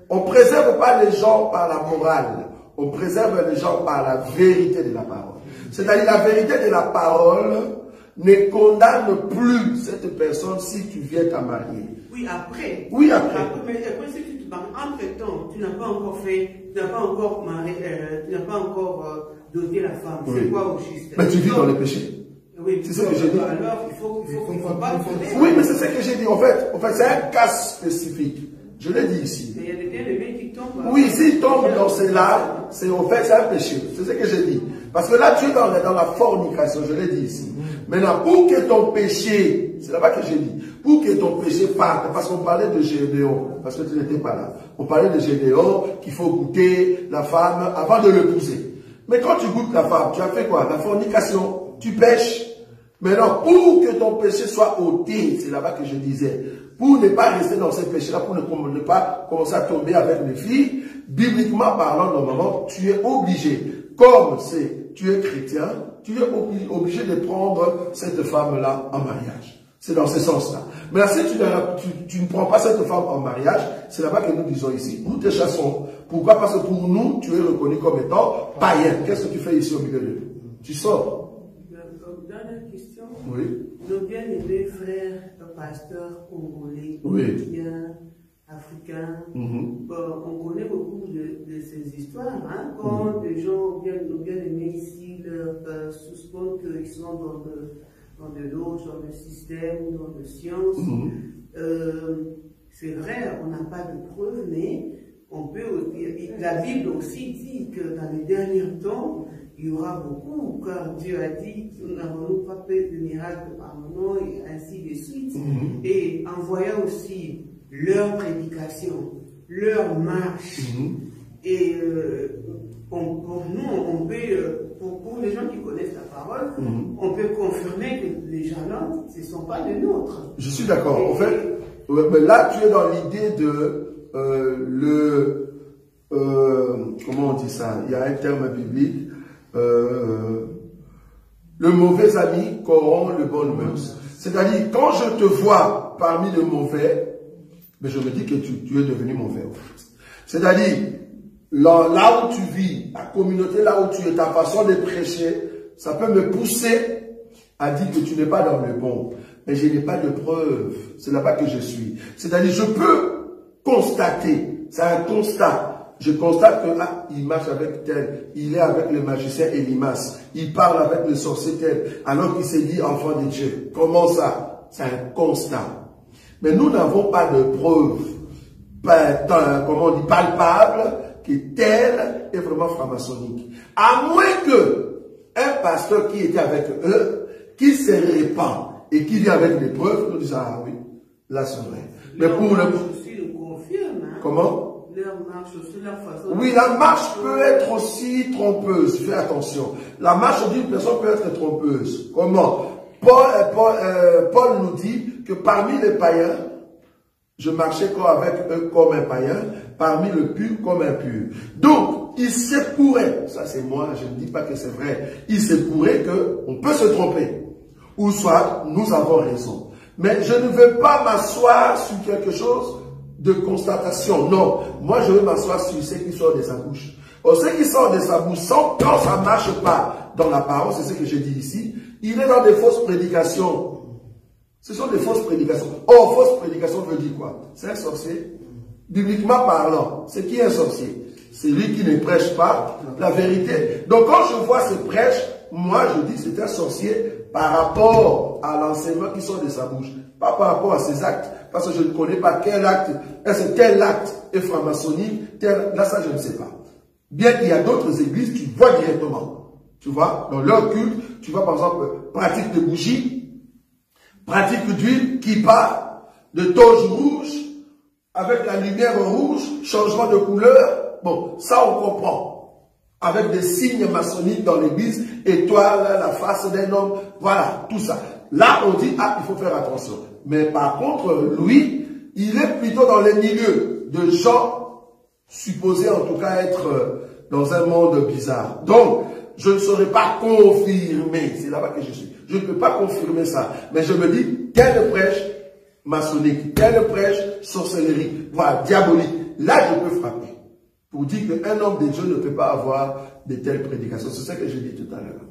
On ne préserve pas les gens par la morale. On préserve les gens par la vérité de la parole. C'est-à-dire, la vérité de la parole ne condamne plus cette personne si tu viens t'en marier. Oui, après. Oui, après. Mais après, si tu te maries, entre-temps, tu n'as pas encore fait, tu n'as pas encore marié, tu n'as pas encore doté la femme. Oui. C'est quoi au juste? Mais tu vis dans le péché. Oui, c'est ce que j'ai dit. Alors, il faut pas le faire. Oui, mais c'est ce que j'ai dit. En fait, c'est un cas spécifique. Je l'ai dit ici. Mais il y a des bien-aimés qui tombent. Oui, s'ils tombent dans cela, c'est en fait, c'est un péché. C'est ce que j'ai dit. Parce que là, tu es dans la fornication, je l'ai dit ici. Maintenant, pour que ton péché, c'est là-bas que j'ai dit, pour que ton péché parte, parce qu'on parlait de Gédéon, parce que tu n'étais pas là. On parlait de Gédéon, qu'il faut goûter la femme avant de l'épouser. Mais quand tu goûtes la femme, tu as fait quoi? La fornication, tu pêches. Maintenant, pour que ton péché soit ôté, c'est là-bas que je disais, pour ne pas rester dans ces péchés-là, pour ne pas commencer à tomber avec les filles, bibliquement parlant, normalement, tu es obligé, comme tu es chrétien, tu es obligé de prendre cette femme-là en mariage. C'est dans ce sens-là. Mais là, si tu ne prends pas cette femme en mariage, c'est là-bas que nous disons ici, nous te chassons. Pourquoi? Parce que pour nous, tu es reconnu comme étant païen. Qu'est-ce que tu fais ici au milieu de nous? Tu sors. Dernière question. Oui. Nos bien-aimés frères pasteurs congolais, chrétiens, africains, on connaît beaucoup de ces histoires. Hein? Quand les gens, nos bien-aimés ici, leur suspendent qu'ils sont dans de l'autre, dans le système, dans la science. C'est vrai, on n'a pas de preuves, mais on peut. La Bible aussi dit que dans les derniers temps, il y aura beaucoup, car Dieu a dit, nous n'avons pas fait de miracles par mon nom, et ainsi de suite. Et en voyant aussi leur prédication, leur marche, et pour nous, on peut, pour les gens qui connaissent la parole, on peut confirmer que les gens-là, ce ne sont pas les nôtres. Je suis d'accord. En fait, mais là, tu es dans l'idée de comment on dit ça? Il y a un terme biblique. Le mauvais ami corrompt le bon mœurs. C'est-à-dire, quand je te vois parmi les mauvais, mais je me dis que tu es devenu mauvais. C'est-à-dire, là où tu vis, la communauté là où tu es, ta façon de prêcher, ça peut me pousser a dit que tu n'es pas dans le bon. Mais je n'ai pas de preuve. C'est là-bas que je suis. C'est-à-dire, je peux constater. C'est un constat. Je constate que il marche avec tel, il est avec le magicien Elimas, il parle avec le sorcier tel, alors qu'il s'est dit enfant de Dieu. Comment ça? C'est un constat. Mais nous n'avons pas de preuve, comment on dit, palpable, que tel est vraiment franc-maçonnique. À moins que un pasteur qui était avec eux, qui se répand et qui vient avec des preuves, nous disons, ah oui, là c'est vrai. Mais pour le... Comment? Leur marche aussi, leur façon. Oui, la marche peut être aussi trompeuse. Fais attention. La marche d'une personne peut être trompeuse. Comment? Paul nous dit que parmi les païens, je marchais avec eux comme un païen, parmi le pur comme un pur. Donc, il se pourrait, ça c'est moi, je ne dis pas que c'est vrai, il se pourrait qu'on peut se tromper. Ou soit, nous avons raison. Mais je ne veux pas m'asseoir sur quelque chose de constatation. Non, moi je veux m'asseoir sur ce qui sort de sa bouche. Or, ce qui sort de sa bouche, quand ça ne marche pas dans la parole, c'est ce que j'ai dit ici, il est dans des fausses prédications. Ce sont des fausses prédications. Or, fausse prédication veut dire quoi? C'est un sorcier. Bibliquement parlant, c'est qui est un sorcier? C'est lui qui ne prêche pas la vérité. Donc quand je vois ce prêche, moi je dis c'est un sorcier par rapport à l'enseignement qui sort de sa bouche. Pas par rapport à ses actes. Parce que je ne connais pas quel acte, est-ce que tel acte est franc-maçonnique, là ça je ne sais pas. Bien qu'il y a d'autres églises qui voient directement. Tu vois, dans leur culte, tu vois par exemple, pratique de bougie, pratique d'huile qui part, de toge rouge, avec la lumière rouge, changement de couleur. Bon, ça on comprend. Avec des signes maçonniques dans l'église, étoile, la face d'un homme, voilà, tout ça. Là on dit, ah, il faut faire attention. Mais par contre, lui, il est plutôt dans les milieux de gens supposés en tout cas être dans un monde bizarre. Donc, je ne saurais pas confirmer, c'est là-bas que je suis, je ne peux pas confirmer ça, mais je me dis, quelle prêche maçonnique, quelle prêche sorcellerie, voilà, diabolique, là je peux frapper, pour dire qu'un homme de Dieu ne peut pas avoir de telles prédications, c'est ça que j'ai dit tout à l'heure.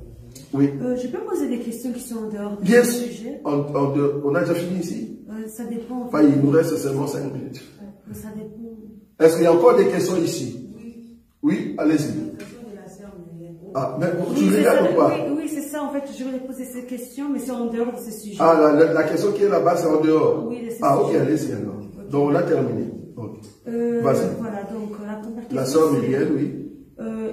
Oui. Je peux poser des questions qui sont en dehors du sujet. On a déjà fini ici? Ça dépend. Enfin, il nous reste seulement 5 minutes. Ça dépend. Est-ce qu'il y a encore des questions ici? Oui. Oui, allez-y. Ah, mais tu regardes ou pas? Oui, c'est ça. En fait, je voulais poser ces questions, mais c'est en dehors de ce sujet. Ah, la question qui est là-bas, c'est en dehors? Oui, c'est ah, ok, allez-y alors. Okay. Donc, on a terminé. Okay. Vas-y. Voilà, donc la première question. La sœur Myriel, oui.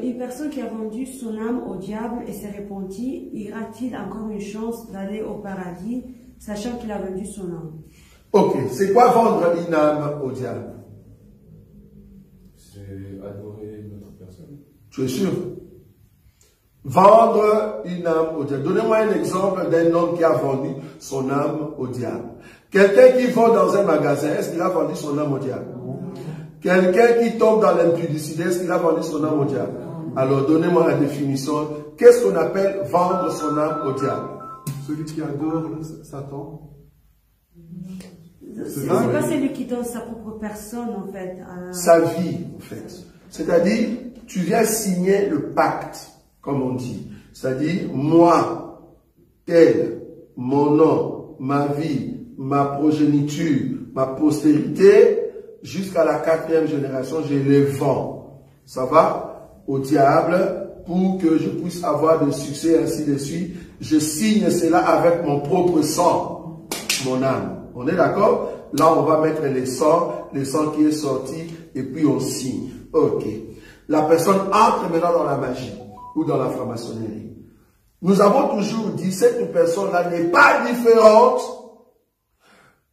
Une personne qui a vendu son âme au diable et s'est repentie, ira-t-il encore une chance d'aller au paradis, sachant qu'il a vendu son âme? Ok, c'est quoi vendre une âme au diable? C'est adorer une autre personne. Tu es sûr? Vendre une âme au diable. Donnez-moi un exemple d'un homme qui a vendu son âme au diable. Quelqu'un qui vend dans un magasin, est-ce qu'il a vendu son âme au diable? Quelqu'un qui tombe dans l'impudicité, est-ce qu'il a vendu son âme au diable? Alors, donnez-moi la définition. Qu'est-ce qu'on appelle vendre son âme au diable? Celui qui adore Satan. C'est pas celui qui donne sa propre personne, en fait. Sa vie, en fait. C'est-à-dire, tu viens signer le pacte, comme on dit. C'est-à-dire, moi, tel, mon nom, ma vie, ma progéniture, ma postérité, jusqu'à la 4e génération, je les vends. Ça va? Au diable, pour que je puisse avoir de succès, ainsi de suite. Je signe cela avec mon propre sang, mon âme. On est d'accord? Là, on va mettre le sang qui est sorti, et puis on signe. Ok. La personne entre maintenant dans la magie, ou dans la franc-maçonnerie. Nous avons toujours dit, cette personne-là n'est pas différente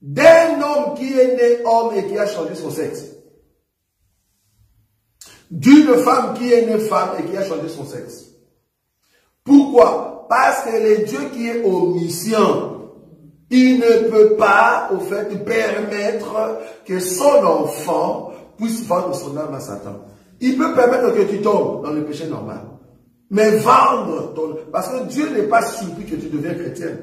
d'un homme qui est né homme et qui a changé son sexe. D'une femme qui est née femme et qui a changé son sexe. Pourquoi? Parce que le Dieu qui est omniscient, il ne peut pas, au fait, permettre que son enfant puisse vendre son âme à Satan. Il peut permettre que tu tombes dans le péché normal. Mais vendre ton... Parce que Dieu n'est pas surpris que tu deviens chrétien.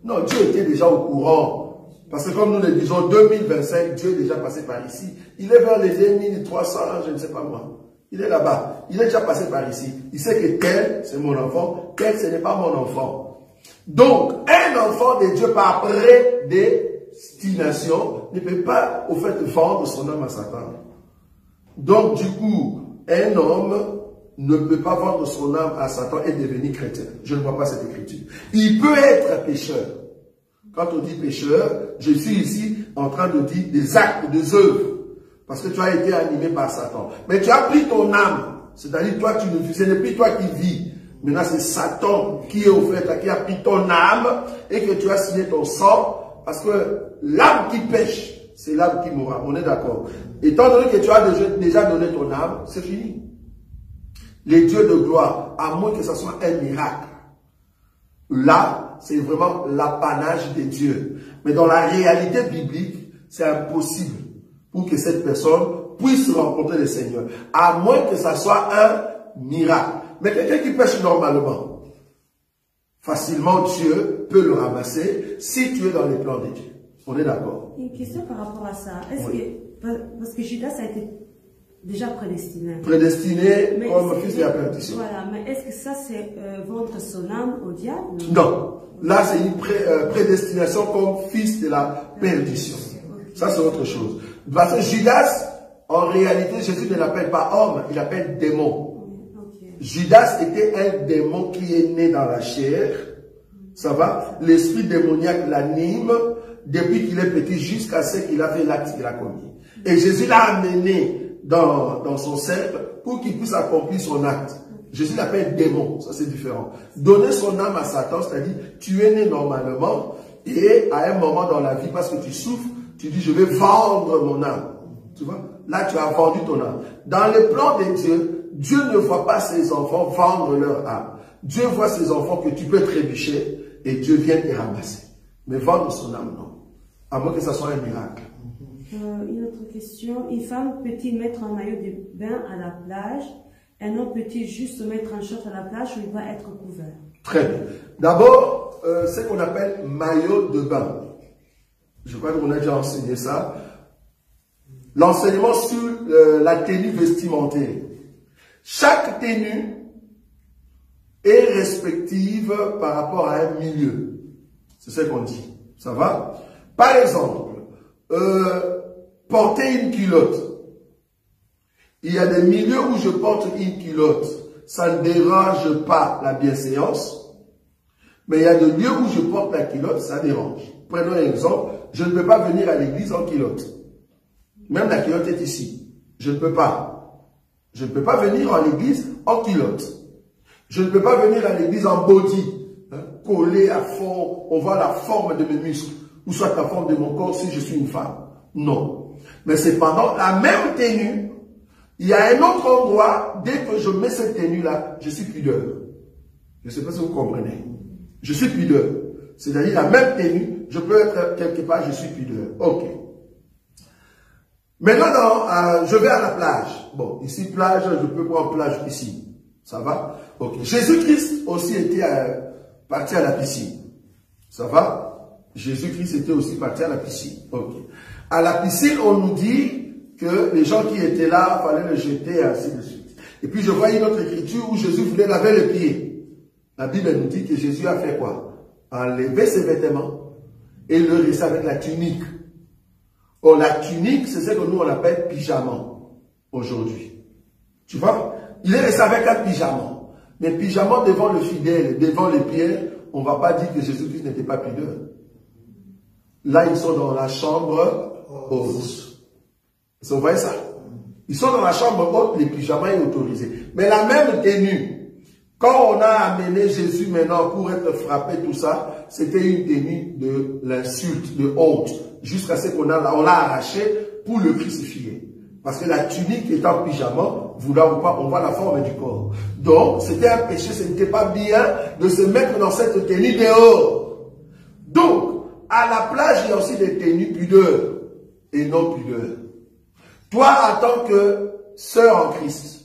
Non, Dieu était déjà au courant. Parce que comme nous le disons, 2025, Dieu est déjà passé par ici. Il est vers les 2300, je ne sais pas moi. Il est là-bas. Il est déjà passé par ici. Il sait que tel, c'est mon enfant. Tel, ce n'est pas mon enfant. Donc, un enfant de Dieu par prédestination ne peut pas, au fait, vendre son âme à Satan. Donc, du coup, un homme ne peut pas vendre son âme à Satan et devenir chrétien. Je ne vois pas cette écriture. Il peut être pécheur. Quand on dit pécheur, je suis ici en train de dire des actes, des œuvres. Parce que tu as été animé par Satan. Mais tu as pris ton âme. C'est-à-dire, toi, ce n'est plus toi qui vis. Maintenant, c'est Satan qui est au fait, qui a pris ton âme et que tu as signé ton sang. Parce que l'âme qui pêche, c'est l'âme qui mourra. On est d'accord. Étant donné que tu as déjà donné ton âme, c'est fini. Les dieux de gloire, à moins que ce soit un miracle. Là, c'est vraiment l'apanage des dieux. Mais dans la réalité biblique, c'est impossible pour que cette personne puisse rencontrer le Seigneur. À moins que ce soit un miracle. Mais quelqu'un qui pêche normalement, facilement Dieu peut le ramasser si tu es dans les plans de Dieu. On est d'accord? Une question par rapport à ça. Est-ce que, parce que Judas a été déjà prédestiné. Prédestiné comme fils de la perdition. Voilà, mais est-ce que ça c'est vendre son âme au diable? Non. Là, c'est une prédestination comme fils de la perdition. Okay. Ça, c'est autre chose. Parce que Judas, en réalité, Jésus ne l'appelle pas homme, il l'appelle démon. Okay. Judas était un démon qui est né dans la chair. Ça va? L'esprit démoniaque l'anime depuis qu'il est petit jusqu'à ce qu'il a fait l'acte qu'il a commis. Et Jésus l'a amené dans son cercle pour qu'il puisse accomplir son acte. Jésus l'appelle démon, ça c'est différent. Donner son âme à Satan, c'est-à-dire tu es né normalement et à un moment dans la vie, parce que tu souffres, tu dis je vais vendre mon âme. Tu vois? Là tu as vendu ton âme. Dans le plan de Dieu, Dieu ne voit pas ses enfants vendre leur âme. Dieu voit ses enfants que tu peux trébucher et Dieu vient te ramasser. Mais vendre son âme, non. À moins que ça soit un miracle. Une autre question. Une femme peut-il mettre un maillot de bain à la plage? Un homme peut-il juste mettre un short à la plage où il va être couvert? Très bien. D'abord, ce qu'on appelle maillot de bain. Je crois qu'on a déjà enseigné ça. L'enseignement sur la tenue vestimentaire. Chaque tenue est respective par rapport à un milieu. C'est ce qu'on dit. Ça va? Par exemple, porter une culotte. Il y a des milieux où je porte une culotte. Ça ne dérange pas la bienséance. Mais il y a des lieux où je porte la culotte, ça dérange. Prenons un exemple. Je ne peux pas venir à l'église en culotte. Même la culotte est ici. Je ne peux pas. Je ne peux pas venir à l'église en culotte. Je ne peux pas venir à l'église en body. Collé à fond. On voit la forme de mes muscles. Ou soit la forme de mon corps si je suis une femme. Non. Mais cependant, la même tenue, il y a un autre endroit, dès que je mets cette tenue-là, je suis pudeur. Je ne sais pas si vous comprenez. Je suis pudeur. C'est-à-dire la même tenue, je peux être quelque part, je suis pudeur. Ok. Maintenant, je vais à la plage. Bon, ici, plage, je peux prendre plage ici. Ça va? Ok. Jésus-Christ aussi était parti à la piscine. Ça va? Jésus-Christ était aussi parti à la piscine. Ok. À la piscine, on nous dit que les gens qui étaient là, il fallait le jeter et ainsi de suite. Et puis je vois une autre écriture où Jésus voulait laver les pieds. La Bible nous dit que Jésus a fait quoi? Enlever ses vêtements et le laisser avec la tunique. Or, la tunique, c'est ce que nous on appelle pyjama aujourd'hui. Tu vois? Il est resté avec un pyjama. Mais pyjama devant le fidèle, devant les pierres, on ne va pas dire que Jésus-Christ n'était pas pudeur. Là, ils sont dans la chambre haute. Vous voyez ça? Ils sont dans la chambre haute, les pyjamas est autorisé. Mais la même tenue, quand on a amené Jésus maintenant pour être frappé, tout ça, c'était une tenue de l'insulte, de honte, jusqu'à ce qu'on l'a arraché pour le crucifier. Parce que la tunique est en pyjama, voulant ou pas, on voit la forme du corps. Donc, c'était un péché, ce n'était pas bien de se mettre dans cette tenue dehors. Donc, à la plage, il y a aussi des tenues pudeurs et non pudeurs. Toi, en tant que sœur en Christ,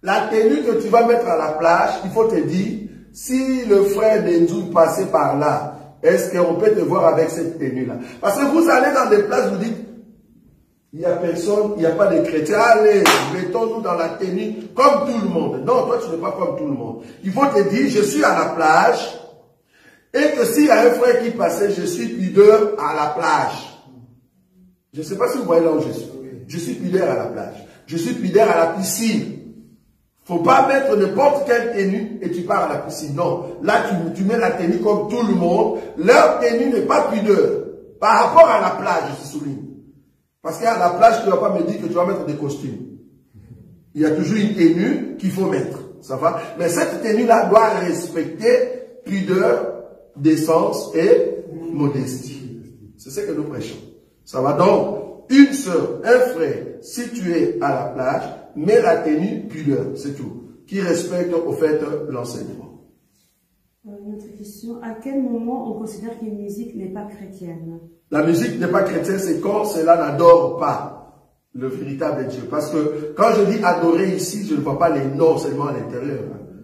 la tenue que tu vas mettre à la plage, il faut te dire, si le frère d'Enzou passait par là, est-ce qu'on peut te voir avec cette tenue-là? Parce que vous allez dans des places, vous dites, il n'y a personne, il n'y a pas de chrétiens. Allez, mettons-nous dans la tenue comme tout le monde. Non, toi, tu n'es pas comme tout le monde. Il faut te dire, je suis à la plage Et que s'il y a un frère qui passait, je suis pudeur à la plage. Je ne sais pas si vous voyez là où je suis. Je suis pudeur à la plage. Je suis pudeur à la piscine. Faut pas mettre n'importe quelle tenue et tu pars à la piscine. Non. Là, tu mets la tenue comme tout le monde. Leur tenue n'est pas pudeur. Par rapport à la plage, je souligne. Parce qu'à la plage, tu ne vas pas me dire que tu vas mettre des costumes. Il y a toujours une tenue qu'il faut mettre. Ça va? Mais cette tenue-là doit respecter pudeur, décence et modestie. C'est ce que nous prêchons. Ça va donc? Une sœur, un frère, si tu es à la plage, mets la tenue pudeur, c'est tout. Qui respecte au fait l'enseignement. Une autre question. À quel moment on considère qu'une musique n'est pas chrétienne? La musique n'est pas chrétienne, c'est quand cela n'adore pas le véritable Dieu. Parce que quand je dis adorer ici, je ne vois pas les noms seulement à l'intérieur.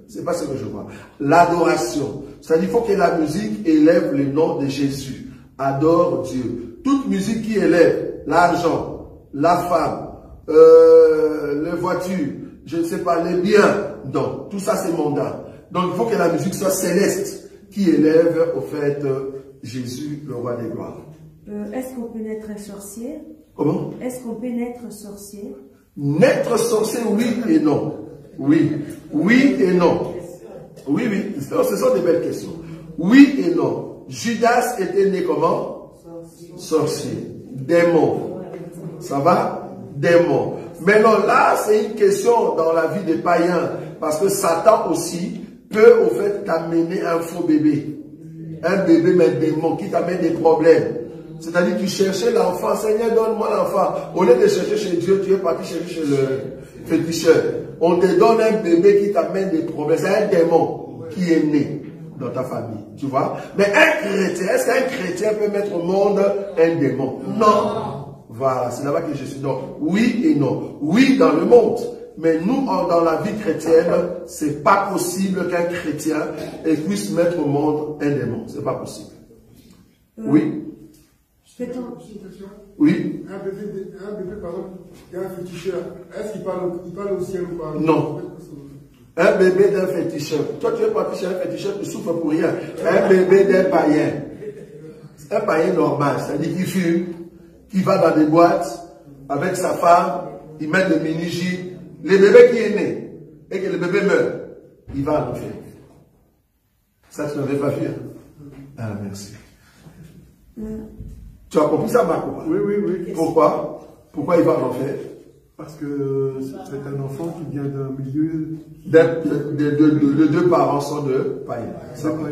C'est pas ce que je vois. L'adoration. C'est-à-dire qu'il faut que la musique élève le nom de Jésus. Adore Dieu. Toute musique qui élève l'argent, la femme, les voitures, je ne sais pas, les biens, donc tout ça c'est mondain. Donc il faut que la musique soit céleste, qui élève au fait Jésus, le roi des gloires. Est-ce qu'on peut naître sorcier? Comment? Est-ce qu'on peut naître sorcier? Naître sorcier, oui et non. Oui. Oui et non. Oui, oui. Ce sont des belles questions. Oui et non. Judas était né comment? Sorcier. Démon. Ça va? Démon. Maintenant là, c'est une question dans la vie des païens. Parce que Satan aussi peut au fait t'amener un faux bébé. Un bébé mais démon qui t'amène des problèmes. C'est-à-dire que tu cherchais l'enfant, Seigneur donne-moi l'enfant. Au lieu de chercher chez Dieu, tu es parti chercher chez le féticheur. On te donne un bébé qui t'amène des problèmes. C'est un démon qui est né dans ta famille. Tu vois? Mais un chrétien, est-ce qu'un chrétien peut mettre au monde un démon? Non. Voilà, c'est là-bas que je suis. Donc, oui et non. Oui dans le monde. Mais nous, dans la vie chrétienne, c'est pas possible qu'un chrétien puisse mettre au monde un démon. C'est pas possible. Oui. Oui. Un bébé par exemple, qui a un féticheur, est-ce qu'il parle au ciel ou pas? Non. Un bébé d'un féticheur. Toi, tu es parti chez un féticheur, tu souffres pour rien. Un bébé d'un païen. Un païen normal, c'est-à-dire qui fume, qui va dans des boîtes avec sa femme, il met des mini-gilles. Le bébé qui est né et que le bébé meurt, il va en enfer. Ça, tu n'avais pas vu. Ah, merci. Tu as compris ça, Marco? Oui, oui, oui. Pourquoi? Pourquoi il va en enfer? Parce que c'est un enfant qui vient d'un milieu... Les deux parents sont de païens. Voilà.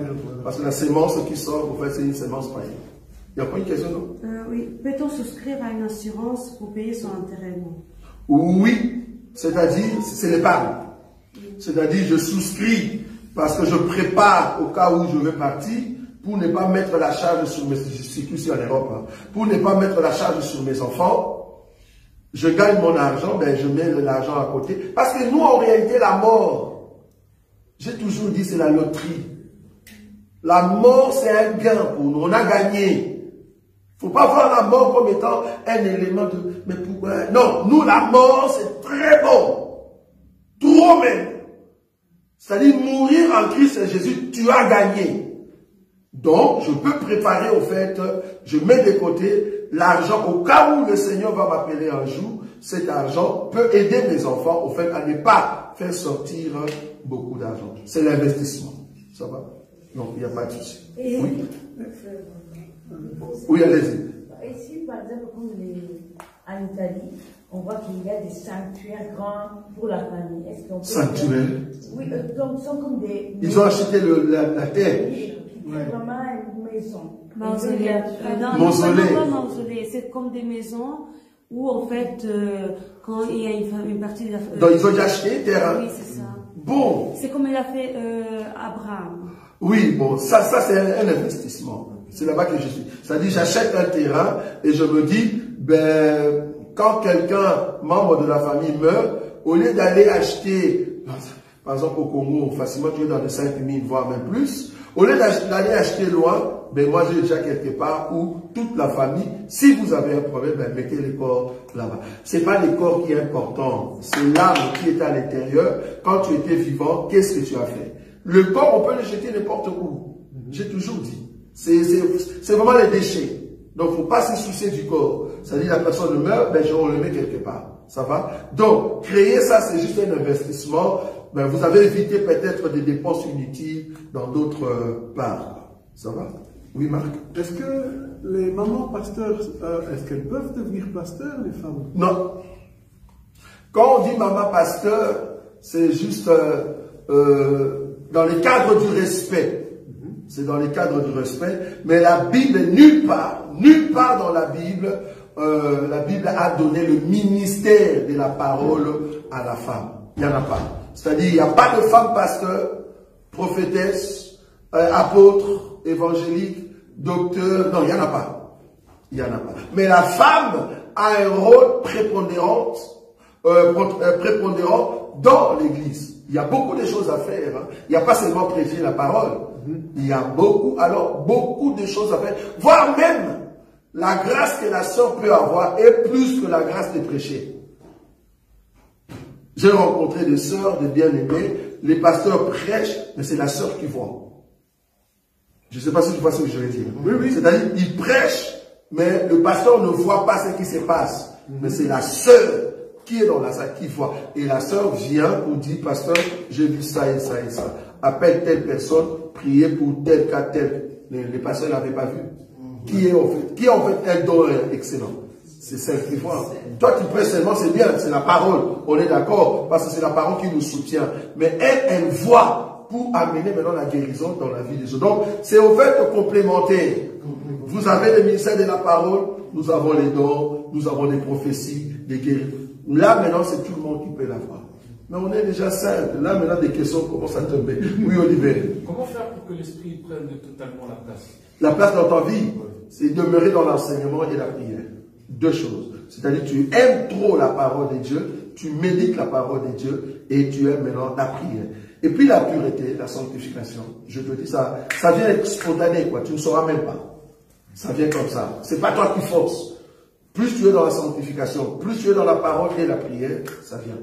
Parce que la sémence qui sort, en fait, c'est une sémence païenne. Il n'y a pas une question, non? Oui. Peut-on souscrire à une assurance pour payer son enterrement? Oui. C'est-à-dire, c'est l'épargne. C'est-à-dire, je souscris parce que je prépare au cas où je vais partir pour ne pas mettre la charge sur mes... Je suis ici en Europe. Hein, pour ne pas mettre la charge sur mes enfants. Je gagne mon argent, ben je mets l'argent à côté. Parce que nous, en réalité, la mort, j'ai toujours dit, c'est la loterie. La mort, c'est un gain pour nous. On a gagné. Il ne faut pas voir la mort comme étant un élément de... Mais pourquoi? Non, nous, la mort, c'est très bon. Trop même. C'est-à-dire, mourir en Christ et Jésus, tu as gagné. Donc, je peux préparer au fait, je mets de côté l'argent au cas où le Seigneur va m'appeler un jour. Cet argent peut aider mes enfants au fait à ne pas faire sortir beaucoup d'argent. C'est l'investissement. Ça va? Donc, il n'y a pas de souci. Oui. Oui, allez-y. Ici, par exemple, comme en Italie, on voit qu'il y a des sanctuaires grands pour la famille. Est-ce qu'on peut... Sanctuaires? Oui, donc sont comme des... Ils ont acheté la terre. C'est vraiment une maison. Mausolée. C'est comme des maisons où, en fait, quand il y a une partie de la... Donc, ils ont déjà acheté terre. Oui, c'est ça. Bon. C'est comme il a fait Abraham. Oui, bon, ça c'est un investissement. C'est là-bas que je suis. C'est-à-dire, j'achète un terrain et je me dis, ben, quand quelqu'un, membre de la famille, meurt, au lieu d'aller acheter, par exemple au Congo, facilement tu es dans les 5 000, voire même plus, au lieu d'aller acheter loin, ben moi j'ai déjà quelque part où toute la famille, si vous avez un problème, ben mettez les corps là-bas. C'est pas les corps qui est important, c'est l'âme qui est à l'intérieur. Quand tu étais vivant, qu'est-ce que tu as fait? Le corps, on peut le jeter n'importe où. J'ai toujours dit. C'est vraiment les déchets. Donc, il ne faut pas se soucier du corps. C'est-à-dire, la personne meurt, ben, on le met quelque part. Ça va? Donc, créer ça, c'est juste un investissement. Ben, vous avez évité peut-être des dépenses inutiles dans d'autres parts. Ça va? Oui, Marc? Est-ce que les mamans pasteurs, est-ce qu'elles peuvent devenir pasteurs, les femmes? Non. Quand on dit maman pasteur, c'est juste dans les cadres du respect. C'est dans les cadres du respect. Mais la Bible, nulle part dans la Bible a donné le ministère de la parole à la femme. Il n'y en a pas. C'est-à-dire, il n'y a pas de femme pasteur, prophétesse, apôtre, évangélique, docteur. Non, il n'y en a pas. Il n'y en a pas. Mais la femme a un rôle prépondérant dans l'église. Il y a beaucoup de choses à faire. Hein. Il n'y a pas seulement prêcher la parole. Il y a beaucoup de choses à faire. Voire même, la grâce que la sœur peut avoir est plus que la grâce de prêcher. J'ai rencontré des sœurs, des bien-aimés. Les pasteurs prêchent, mais c'est la sœur qui voit. Je ne sais pas si tu vois ce que je veux dire. Oui. C'est-à-dire, ils prêchent, mais le pasteur ne voit pas ce qui se passe. Mais c'est la sœur qui est dans la salle, qui voit. Et la sœur vient pour dire, pasteur, j'ai vu ça et ça et ça. Appelle telle personne, priez pour tel cas, tel. Les pasteurs ne l'avaient pas vu. Qui est en fait un don excellent? C'est celle qui voit. Toi, tu prêches seulement, c'est bien, c'est la parole. On est d'accord, parce que c'est la parole qui nous soutient. Mais elle voit pour amener maintenant la guérison dans la vie des autres. Donc, c'est au fait complémentaire. Vous avez le ministère de la parole, nous avons les dons, nous avons des prophéties, des guérisons. Là, maintenant, c'est tout le monde qui peut l'avoir. Mais on est déjà simple. Là, maintenant, des questions commencent à tomber. Oui, Olivier. Comment faire pour que l'esprit prenne totalement la place? La place dans ta vie, c'est demeurer dans l'enseignement et la prière. Deux choses. C'est-à-dire que tu aimes trop la parole de Dieu, tu médites la parole de Dieu et tu aimes maintenant la prière. Et puis la pureté, la sanctification. Je te dis ça, ça vient être spontané, quoi. Tu ne sauras même pas. Ça vient comme ça. C'est pas toi qui forces. Plus tu es dans la sanctification, plus tu es dans la parole et la prière, ça vient.